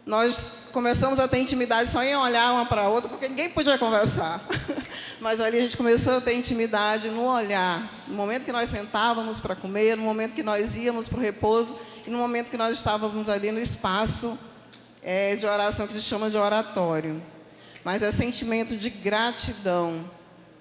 Nós começamos a ter intimidade só em olhar uma para a outra, porque ninguém podia conversar. Mas ali a gente começou a ter intimidade no olhar. No momento que nós sentávamos para comer, no momento que nós íamos para o repouso, e no momento que nós estávamos ali no espaço de oração, que se chama de oratório. Mas é sentimento de gratidão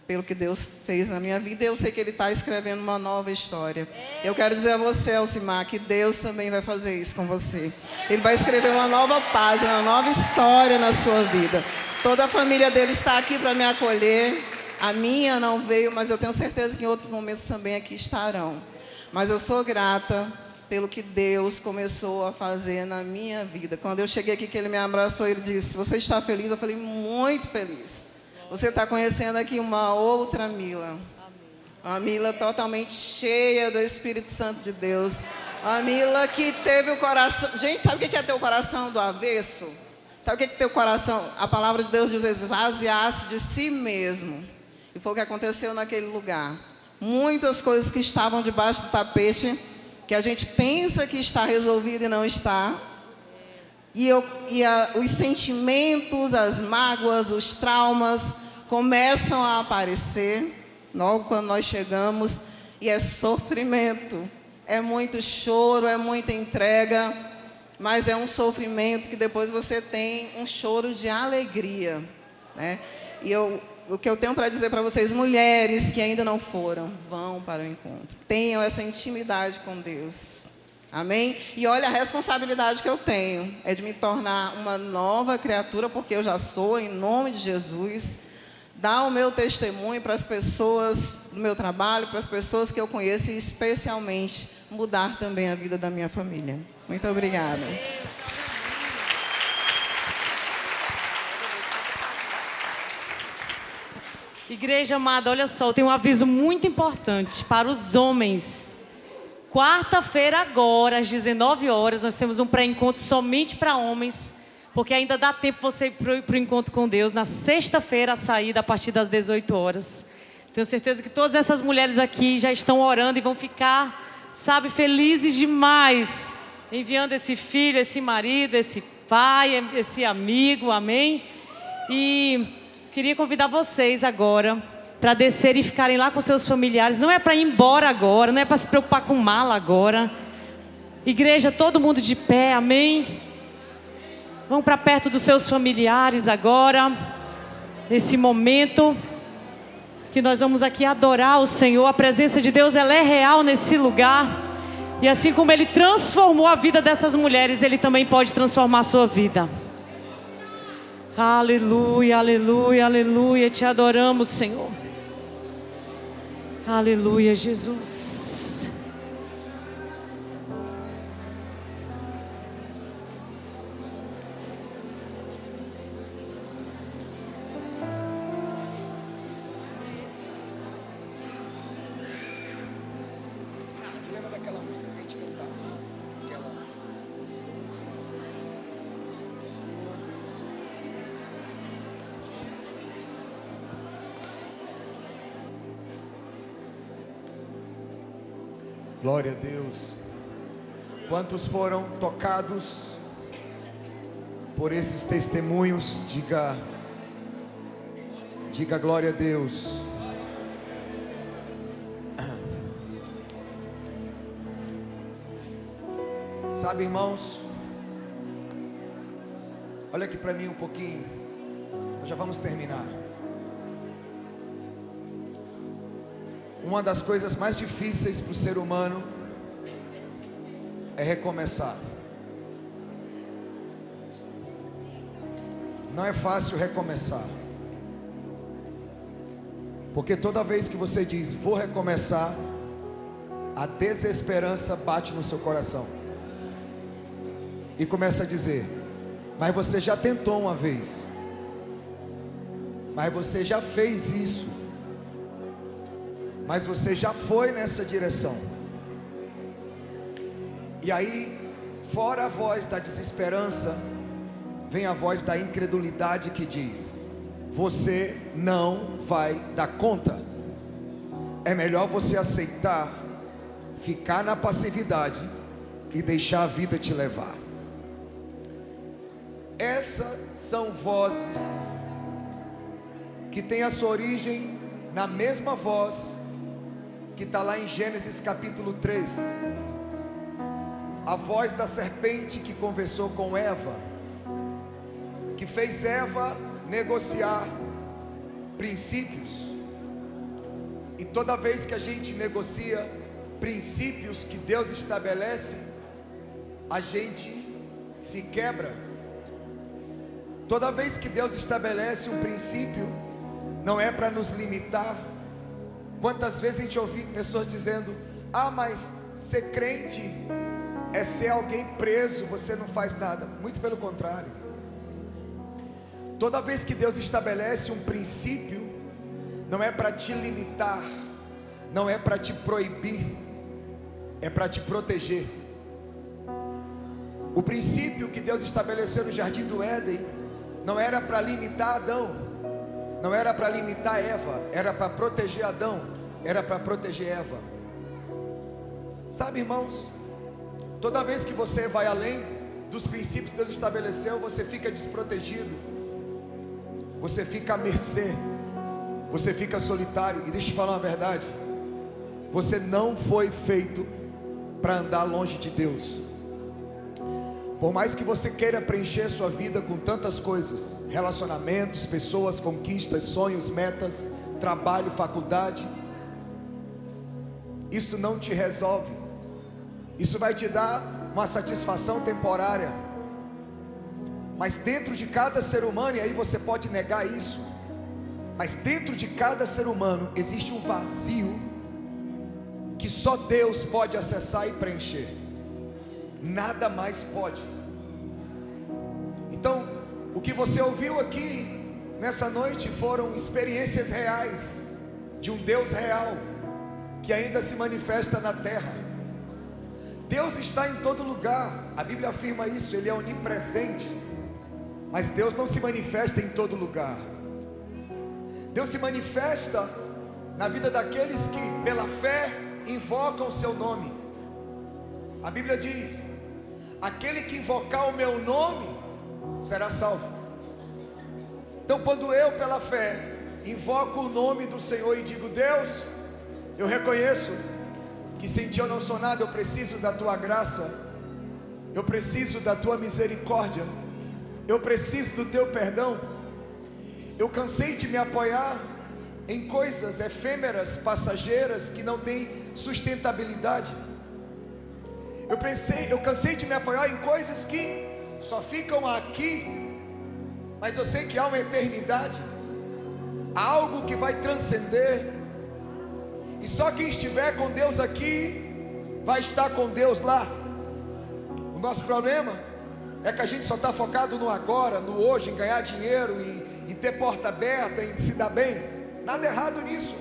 pelo que Deus fez na minha vida. E eu sei que Ele está escrevendo uma nova história. Eu quero dizer a você, Alcimar, que Deus também vai fazer isso com você. Ele vai escrever uma nova página, uma nova história na sua vida. Toda a família dele está aqui para me acolher. A minha não veio, mas eu tenho certeza que em outros momentos também aqui estarão. Mas eu sou grata pelo que Deus começou a fazer na minha vida. Quando eu cheguei aqui, que Ele me abraçou, Ele disse, você está feliz? Eu falei, muito feliz. Você está conhecendo aqui uma outra Mila. A Mila totalmente cheia do Espírito Santo de Deus. A Mila que teve o coração... Gente, sabe o que é ter o coração do avesso? Sabe o que é ter o coração? A palavra de Deus diz, esvaziar-se de si mesmo. E foi o que aconteceu naquele lugar. Muitas coisas que estavam debaixo do tapete, que a gente pensa que está resolvido e não está. Os sentimentos, as mágoas, os traumas começam a aparecer logo quando nós chegamos, e é sofrimento, é muito choro, é muita entrega, mas é um sofrimento que depois você tem um choro de alegria, né? E o que eu tenho para dizer para vocês, mulheres que ainda não foram, vão para o encontro, tenham essa intimidade com Deus. Amém? E olha a responsabilidade que eu tenho, é de me tornar uma nova criatura, porque eu já sou, em nome de Jesus. Dar o meu testemunho para as pessoas do meu trabalho, para as pessoas que eu conheço, e especialmente mudar também a vida da minha família. Muito obrigada. Igreja amada, olha só, eu tenho um aviso muito importante para os homens. Quarta-feira agora, às 19 horas, nós temos um pré-encontro somente para homens, porque ainda dá tempo você ir para o encontro com Deus. Na sexta-feira, a saída a partir das 18 horas. Tenho certeza que todas essas mulheres aqui já estão orando e vão ficar, sabe, felizes demais, enviando esse filho, esse marido, esse pai, esse amigo, amém? E queria convidar vocês agora para descer e ficarem lá com seus familiares. Não é para ir embora agora, não é para se preocupar com mala agora. Igreja, todo mundo de pé, amém? Vão para perto dos seus familiares agora. Nesse momento que nós vamos aqui adorar o Senhor. A presença de Deus, ela é real nesse lugar. E assim como Ele transformou a vida dessas mulheres, Ele também pode transformar a sua vida. Aleluia, aleluia, aleluia. Te adoramos, Senhor. Aleluia, Jesus. Lembra daquela música que a gente cantava? Aquela... Glória a Deus. Quantos foram tocados por esses testemunhos? Diga glória a Deus. Sabe, irmãos, olha aqui para mim um pouquinho. Nós já vamos terminar. Uma das coisas mais difíceis para o ser humano é recomeçar. Não é fácil recomeçar, porque toda vez que você diz vou recomeçar, a desesperança bate no seu coração e começa a dizer: mas você já tentou uma vez, mas você já fez isso, mas você já foi nessa direção. E aí, fora a voz da desesperança, vem a voz da incredulidade que diz: você não vai dar conta. É melhor você aceitar, ficar na passividade e deixar a vida te levar. Essas são vozes que têm a sua origem na mesma voz que está lá em Gênesis capítulo 3. A voz da serpente que conversou com Eva, que fez Eva negociar princípios. E toda vez que a gente negocia princípios que Deus estabelece, a gente se quebra. Toda vez que Deus estabelece um princípio, não é para nos limitar. Quantas vezes a gente ouve pessoas dizendo: ah, mas ser crente é ser alguém preso, você não faz nada. Muito pelo contrário. Toda vez que Deus estabelece um princípio, não é para te limitar, não é para te proibir, é para te proteger. O princípio que Deus estabeleceu no jardim do Éden não era para limitar Adão, não era para limitar Eva, era para proteger Adão, era para proteger Eva. Sabe, irmãos, toda vez que você vai além dos princípios que Deus estabeleceu, você fica desprotegido, você fica à mercê, você fica solitário. E deixa eu te falar uma verdade: você não foi feito para andar longe de Deus. Por mais que você queira preencher sua vida com tantas coisas, relacionamentos, pessoas, conquistas, sonhos, metas, trabalho, faculdade, isso não te resolve. Isso vai te dar uma satisfação temporária, mas dentro de cada ser humano, e aí você pode negar isso, mas dentro de cada ser humano existe um vazio que só Deus pode acessar e preencher. Nada mais pode. Então, o que você ouviu aqui nessa noite foram experiências reais de um Deus real que ainda se manifesta na terra. Deus está em todo lugar, a Bíblia afirma isso, Ele é onipresente, mas Deus não se manifesta em todo lugar. Deus se manifesta na vida daqueles que pela fé invocam o seu nome. A Bíblia diz: aquele que invocar o meu nome será salvo. Então, quando eu pela fé invoco o nome do Senhor e digo: Deus, eu reconheço que sem ti eu não sou nada, eu preciso da tua graça, eu preciso da tua misericórdia, eu preciso do teu perdão. Eu cansei de me apoiar em coisas efêmeras, passageiras, que não têm sustentabilidade. Eu cansei de me apoiar em coisas que só ficam aqui, mas eu sei que há uma eternidade, há algo que vai transcender, e só quem estiver com Deus aqui vai estar com Deus lá. O nosso problema é que a gente só está focado no agora, no hoje, em ganhar dinheiro, em ter porta aberta, em se dar bem. Nada errado nisso,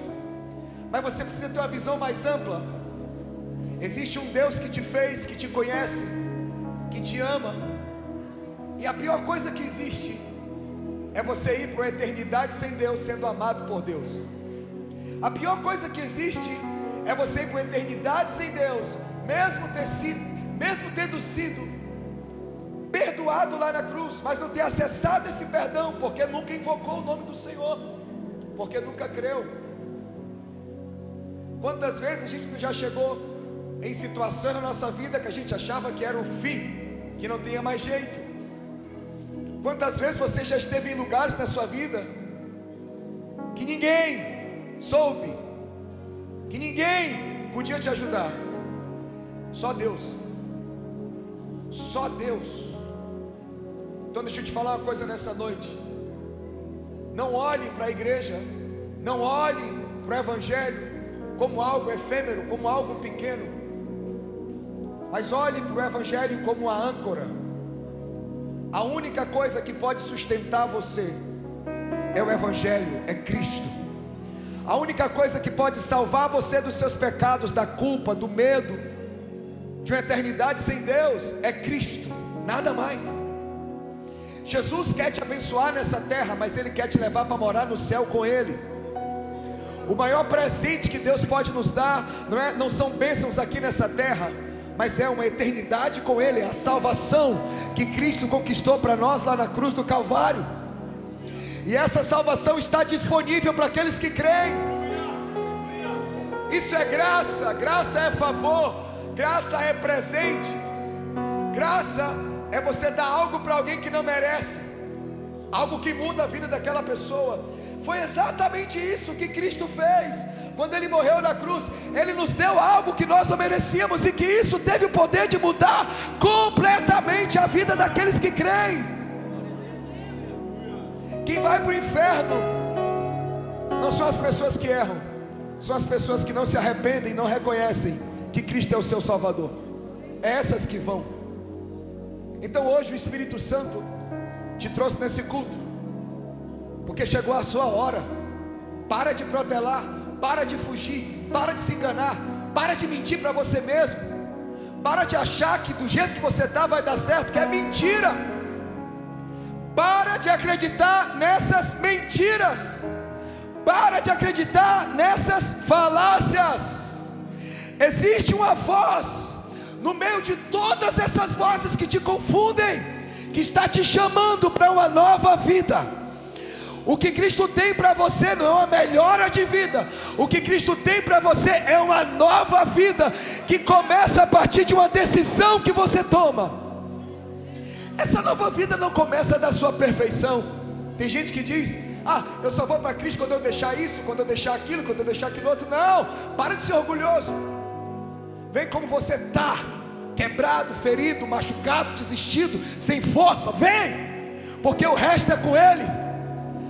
mas você precisa ter uma visão mais ampla. Existe um Deus que te fez, que te conhece, que te ama, e a pior coisa que existe é você ir para a eternidade sem Deus, sendo amado por Deus. A pior coisa que existe é você ir para a eternidade sem Deus, mesmo tendo sido perdoado lá na cruz, mas não ter acessado esse perdão, porque nunca invocou o nome do Senhor, porque nunca creu. Quantas vezes a gente já chegou em situações na nossa vida que a gente achava que era o fim, que não tinha mais jeito? Quantas vezes você já esteve em lugares na sua vida que ninguém soube, que ninguém podia te ajudar? Só Deus. Só Deus. Então deixa eu te falar uma coisa nessa noite: não olhe para a igreja, não olhe para o evangelho como algo efêmero, como algo pequeno, mas olhe para o evangelho como uma âncora. A única coisa que pode sustentar você é o evangelho, é Cristo. A única coisa que pode salvar você dos seus pecados, da culpa, do medo, de uma eternidade sem Deus, é Cristo, nada mais. Jesus quer te abençoar nessa terra, mas Ele quer te levar para morar no céu com Ele. O maior presente que Deus pode nos dar não são bênçãos aqui nessa terra, mas é uma eternidade com Ele, é a salvação que Cristo conquistou para nós lá na cruz do Calvário. E essa salvação está disponível para aqueles que creem. Isso é graça, graça é favor, graça é presente. Graça é você dar algo para alguém que não merece, algo que muda a vida daquela pessoa. Foi exatamente isso que Cristo fez. Quando Ele morreu na cruz, Ele nos deu algo que nós não merecíamos, e que isso teve o poder de mudar completamente a vida daqueles que creem. Quem vai para o inferno não são as pessoas que erram, são as pessoas que não se arrependem, não reconhecem que Cristo é o seu Salvador. É essas que vão. Então hoje o Espírito Santo te trouxe nesse culto, porque chegou a sua hora. Para de protelar, para de fugir, Para de se enganar. Para de mentir para você mesmo. Para de achar que do jeito que você está vai dar certo, que é mentira. Para de acreditar nessas mentiras. Para de acreditar nessas falácias. Existe uma voz no meio de todas essas vozes que te confundem, que está te chamando para uma nova vida. O que Cristo tem para você não é uma melhora de vida. O que Cristo tem para você é uma nova vida, que começa a partir de uma decisão que você toma. Essa nova vida não começa da sua perfeição. Tem gente que diz: eu só vou para Cristo quando eu deixar isso, quando eu deixar aquilo, quando eu deixar aquilo outro. Não, para de ser orgulhoso. Vem como você está, quebrado, ferido, machucado, desistido, sem força. Vem, porque o resto é com Ele.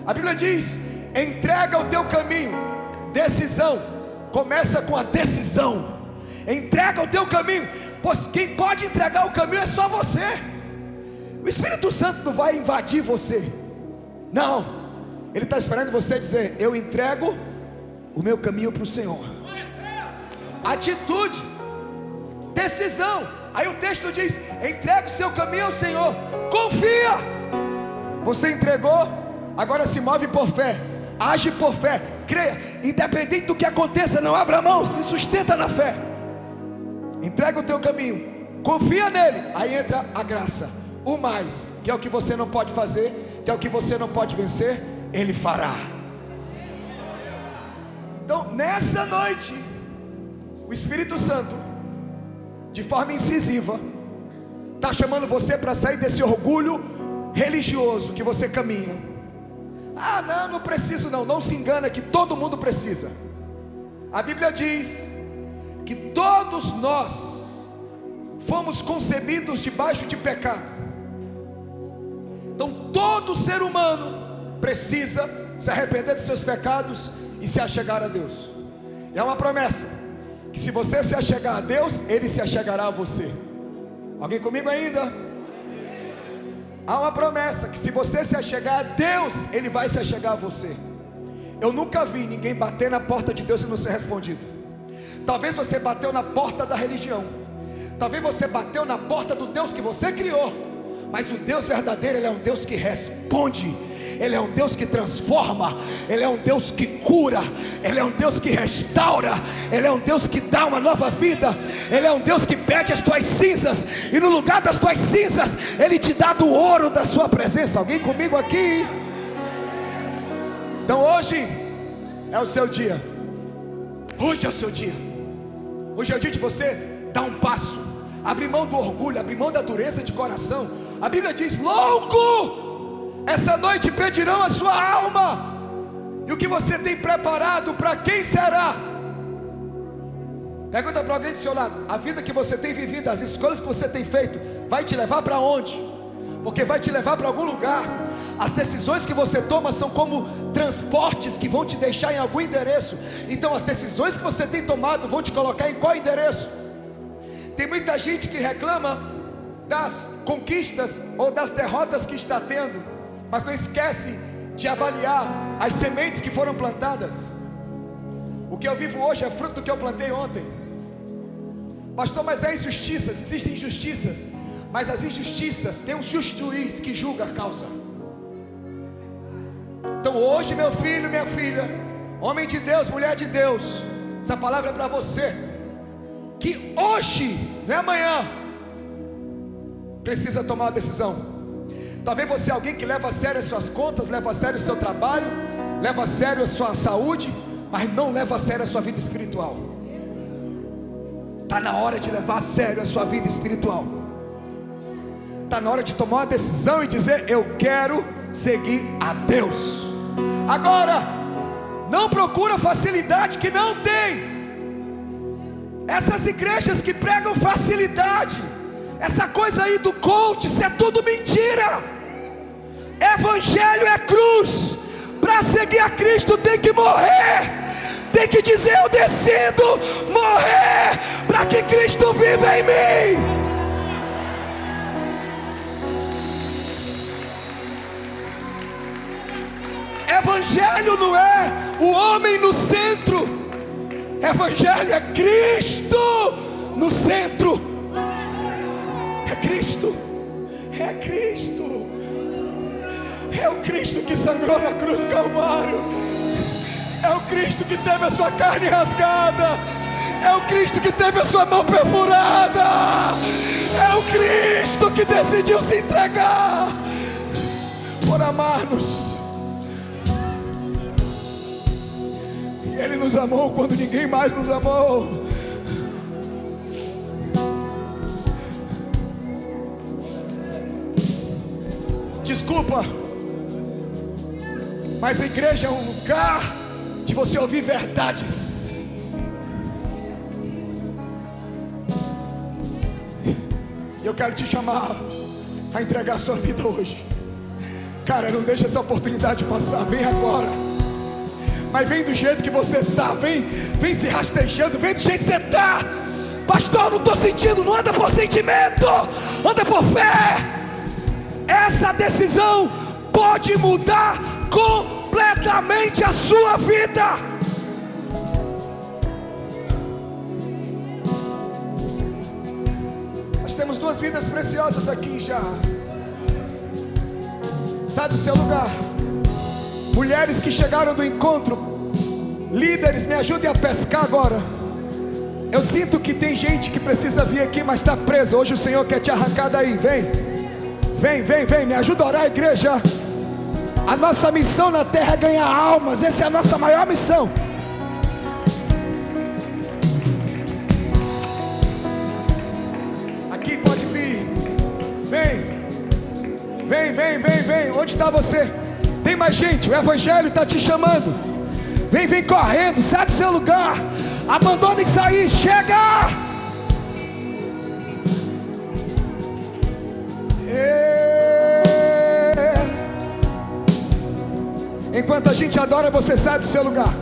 A Bíblia diz: entrega o teu caminho. Decisão, começa com a decisão. Entrega o teu caminho, pois quem pode entregar o caminho é só você. O Espírito Santo não vai invadir você, não. Ele está esperando você dizer: eu entrego o meu caminho para o Senhor. Atitude, decisão. Aí o texto diz: entrega o seu caminho ao Senhor. Confia. Você entregou, agora se move por fé. Age por fé, creia. Independente do que aconteça, não abra mão, se sustenta na fé. Entrega o teu caminho, confia nele. Aí entra a graça. O mais, que é o que você não pode fazer, que é o que você não pode vencer, Ele fará. Então nessa noite, o Espírito Santo, de forma incisiva, está chamando você para sair desse orgulho religioso que você caminha. Não preciso não. Não se engana que todo mundo precisa. A Bíblia diz que todos nós fomos concebidos debaixo de pecado. Então todo ser humano precisa se arrepender de seus pecados e se achegar a Deus. É uma promessa, que se você se achegar a Deus, Ele se achegará a você. Alguém comigo ainda? Há uma promessa, que se você se achegar a Deus, Ele vai se achegar a você. Eu nunca vi ninguém bater na porta de Deus e não ser respondido. Talvez você bateu na porta da religião, talvez você bateu na porta do Deus que você criou, mas o Deus verdadeiro, Ele é um Deus que responde. Ele é um Deus que transforma. Ele é um Deus que cura. Ele é um Deus que restaura. Ele é um Deus que dá uma nova vida. Ele é um Deus que pede as tuas cinzas, e no lugar das tuas cinzas, Ele te dá do ouro da sua presença. Alguém comigo aqui? Então hoje é o seu dia. Hoje é o seu dia. Hoje é o dia de você dar um passo, abrir mão do orgulho, abrir mão da dureza de coração. A Bíblia diz: louco, essa noite pedirão a sua alma. E o que você tem preparado, para quem será? Pergunta para alguém do seu lado: a vida que você tem vivido, as escolhas que você tem feito, vai te levar para onde? Porque vai te levar para algum lugar. As decisões que você toma são como transportes que vão te deixar em algum endereço. Então as decisões que você tem tomado vão te colocar em qual endereço? Tem muita gente que reclama das conquistas ou das derrotas que está tendo, mas não esquece de avaliar as sementes que foram plantadas. O que eu vivo hoje é fruto do que eu plantei ontem. Pastor, mas é injustiças. Existem injustiças, mas as injustiças tem um justo juiz que julga a causa. Então hoje, meu filho, minha filha, homem de Deus, mulher de Deus, essa palavra é para você, que hoje, não é amanhã, precisa tomar uma decisão. Talvez você é alguém que leva a sério as suas contas, leva a sério o seu trabalho, leva a sério a sua saúde, mas não leva a sério a sua vida espiritual. Está na hora de levar a sério a sua vida espiritual. Está na hora de tomar uma decisão e dizer: eu quero seguir a Deus. Agora, não procura facilidade que não tem. Essas igrejas que pregam facilidade, essa coisa aí do coach, isso é tudo mentira. Evangelho é cruz. Para seguir a Cristo tem que morrer. Tem que dizer: eu decido morrer para que Cristo viva em mim. Evangelho não é o homem no centro. Evangelho é Cristo no centro. É Cristo. É Cristo. É o Cristo que sangrou na cruz do Calvário. É o Cristo que teve a sua carne rasgada. É o Cristo que teve a sua mão perfurada. É o Cristo que decidiu se entregar por amar-nos. E Ele nos amou quando ninguém mais nos amou. Desculpa, mas a igreja é um lugar de você ouvir verdades. E eu quero te chamar a entregar a sua vida hoje. Cara, não deixa essa oportunidade passar. Vem agora. Mas vem do jeito que você está. Vem se rastejando. Vem do jeito que você está. Pastor, não estou sentindo. Não anda por sentimento, anda por fé. Essa decisão pode mudar completamente a sua vida. Nós temos duas vidas preciosas aqui já. Sai do seu lugar. Mulheres que chegaram do encontro, líderes, me ajudem a pescar agora. Eu sinto que tem gente que precisa vir aqui, mas está presa. Hoje o Senhor quer te arrancar daí. Vem, me ajuda a orar, igreja. A nossa missão na terra é ganhar almas. Essa é a nossa maior missão. Aqui pode vir. Vem. Onde está você? Tem mais gente, o Evangelho está te chamando. Vem correndo, sai do seu lugar. Abandona isso aí, chega! Enquanto a gente adora, você sai do seu lugar.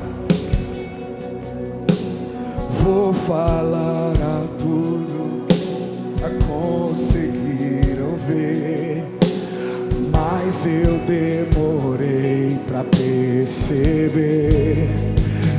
Vou falar a tudo, conseguiram ver, mas eu demorei pra perceber.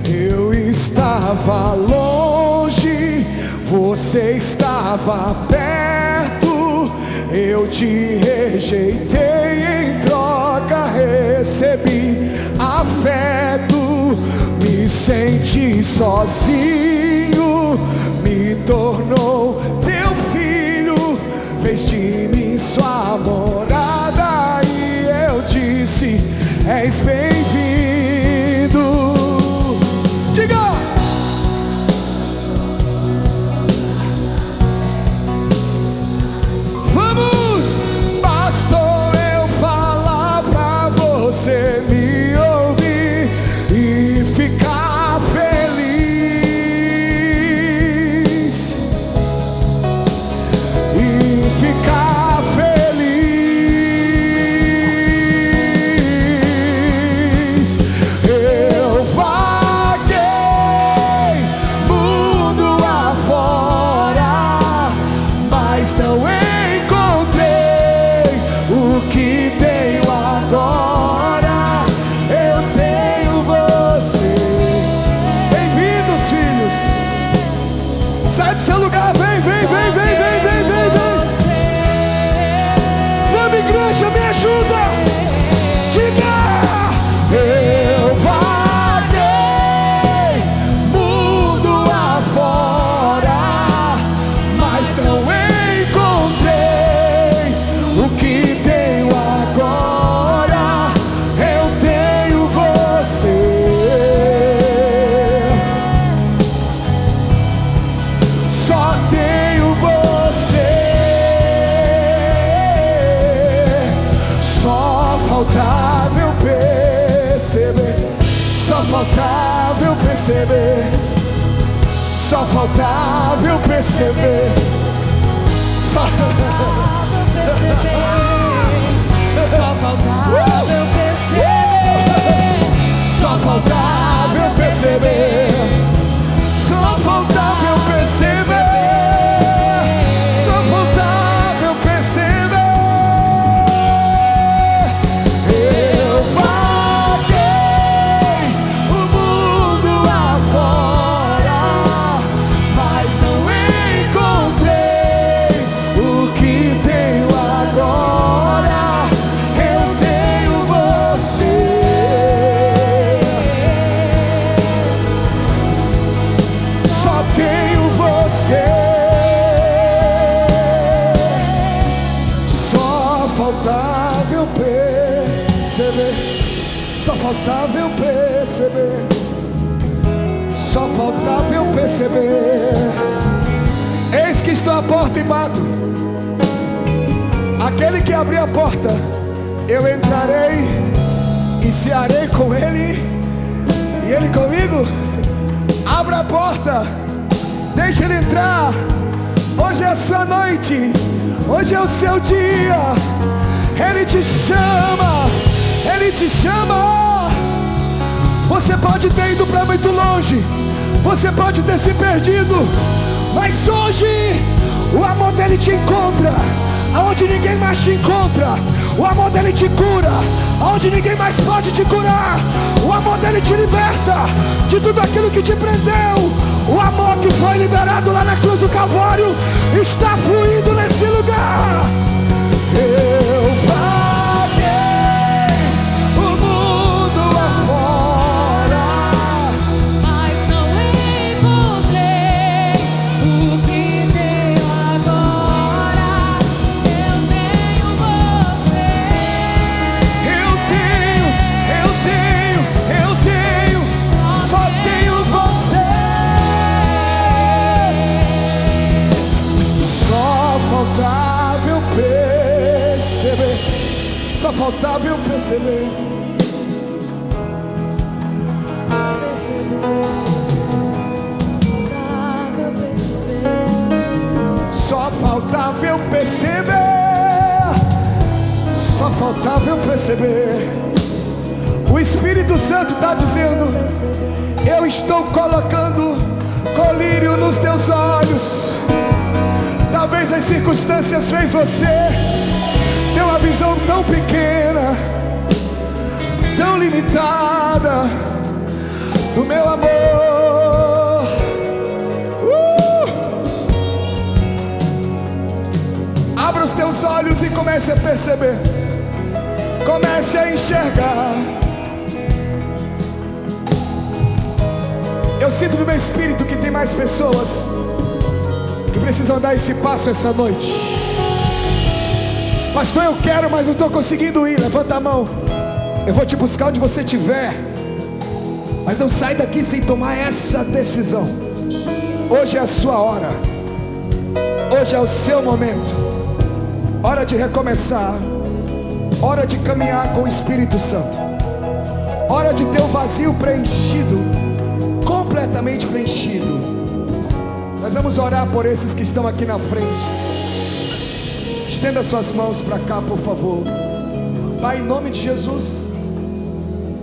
Eu estava longe, você estava perto. Eu te rejeitei, em troca recebi afeto. Me senti sozinho, me tornou teu filho, fez de mim sua morada. E eu disse: és bem-vindo. Diga! Vamos! Bastou eu falar pra você me ouvir e ficar feliz. E ficar feliz. Eu vaguei mundo afora, mas não encontrei o que tenho agora. Eu tenho você. Bem-vindos, filhos. Sai do seu lugar, vem. Vamos, igreja, me ajuda. Diga! Eu vaguei mundo afora, mas não encontrei o que tenho agora. Eu tenho você. Só tenho você. Só faltava eu perceber. Só faltava eu perceber. Só faltava eu perceber. Só faltava eu perceber. Só faltava eu perceber. Só faltava eu perceber. Só faltava eu perceber. Eu vaguei o mundo afora, faltava eu perceber. Só faltava eu perceber. Só faltava eu perceber. Eis que estou à porta e bato. Aquele que abrir a porta, eu entrarei e cearei com ele e ele comigo. Abra a porta, deixa ele entrar. Hoje é a sua noite, hoje é o seu dia. Ele te chama, ele te chama. Você pode ter ido para muito longe, você pode ter se perdido, mas hoje o amor dele te encontra aonde ninguém mais te encontra. O amor dele te cura aonde ninguém mais pode te curar. O amor dele te liberta de tudo aquilo que te prendeu. O amor que foi liberado lá na cruz do Calvário está fluindo nesse lugar. Eu vaguei o mundo afora, mas não encontrei o que tenho agora. Eu tenho você. Eu tenho, só tenho você. Só faltava eu perceber. Só faltava eu perceber. Só faltava eu perceber. Só faltava eu perceber. O Espírito Santo está dizendo: eu estou colocando colírio nos teus olhos. Talvez as circunstâncias fez você ter uma visão tão pequena, tão limitada do meu amor. Abra os teus olhos e comece a perceber. Comece a enxergar. Eu sinto no meu espírito que tem mais pessoas que precisam dar esse passo essa noite. Pastor, eu quero, mas não estou conseguindo ir. Levanta a mão, eu vou te buscar onde você estiver. Mas não sai daqui sem tomar essa decisão. Hoje é a sua hora. Hoje é o seu momento. Hora de recomeçar. Hora de caminhar com o Espírito Santo. Hora de ter o vazio preenchido, completamente preenchido. Nós vamos orar por esses que estão aqui na frente. Estenda suas mãos para cá, por favor. Pai, em nome de Jesus,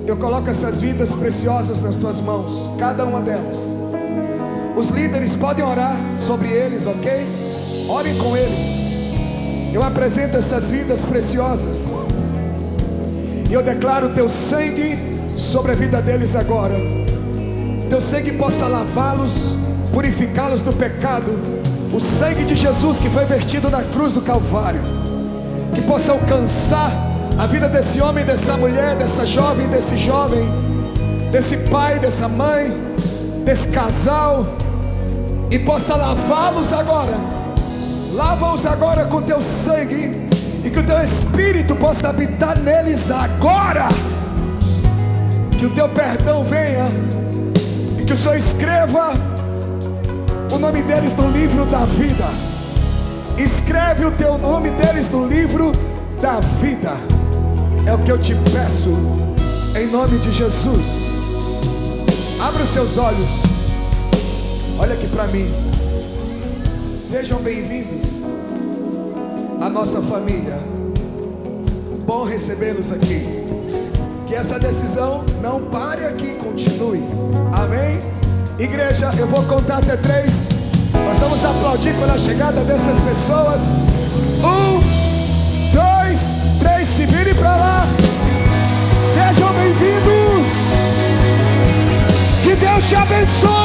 eu coloco essas vidas preciosas nas tuas mãos, cada uma delas. Os líderes podem orar sobre eles, ok? Orem com eles. Eu apresento essas vidas preciosas e eu declaro teu sangue sobre a vida deles agora. Teu sangue possa lavá-los, purificá-los do pecado. O sangue de Jesus que foi vertido na cruz do Calvário, que possa alcançar a vida desse homem, dessa mulher, dessa jovem, desse jovem, desse pai, dessa mãe, desse casal, e possa lavá-los agora. Lava-os agora com teu sangue, e que o teu Espírito possa habitar neles agora. Que o teu perdão venha, e que o Senhor escreva o nome deles no livro da vida. Escreve o teu nome deles no livro da vida. É o que eu te peço, em nome de Jesus. Abra os seus olhos, olha aqui para mim. Sejam bem-vindos à nossa família. Bom recebê-los aqui. Que essa decisão não pare aqui, continue. Amém? Igreja, eu vou contar até 3. Nós vamos aplaudir pela chegada dessas pessoas. 1, 2, 3, se virem para lá. Sejam bem-vindos. Que Deus te abençoe.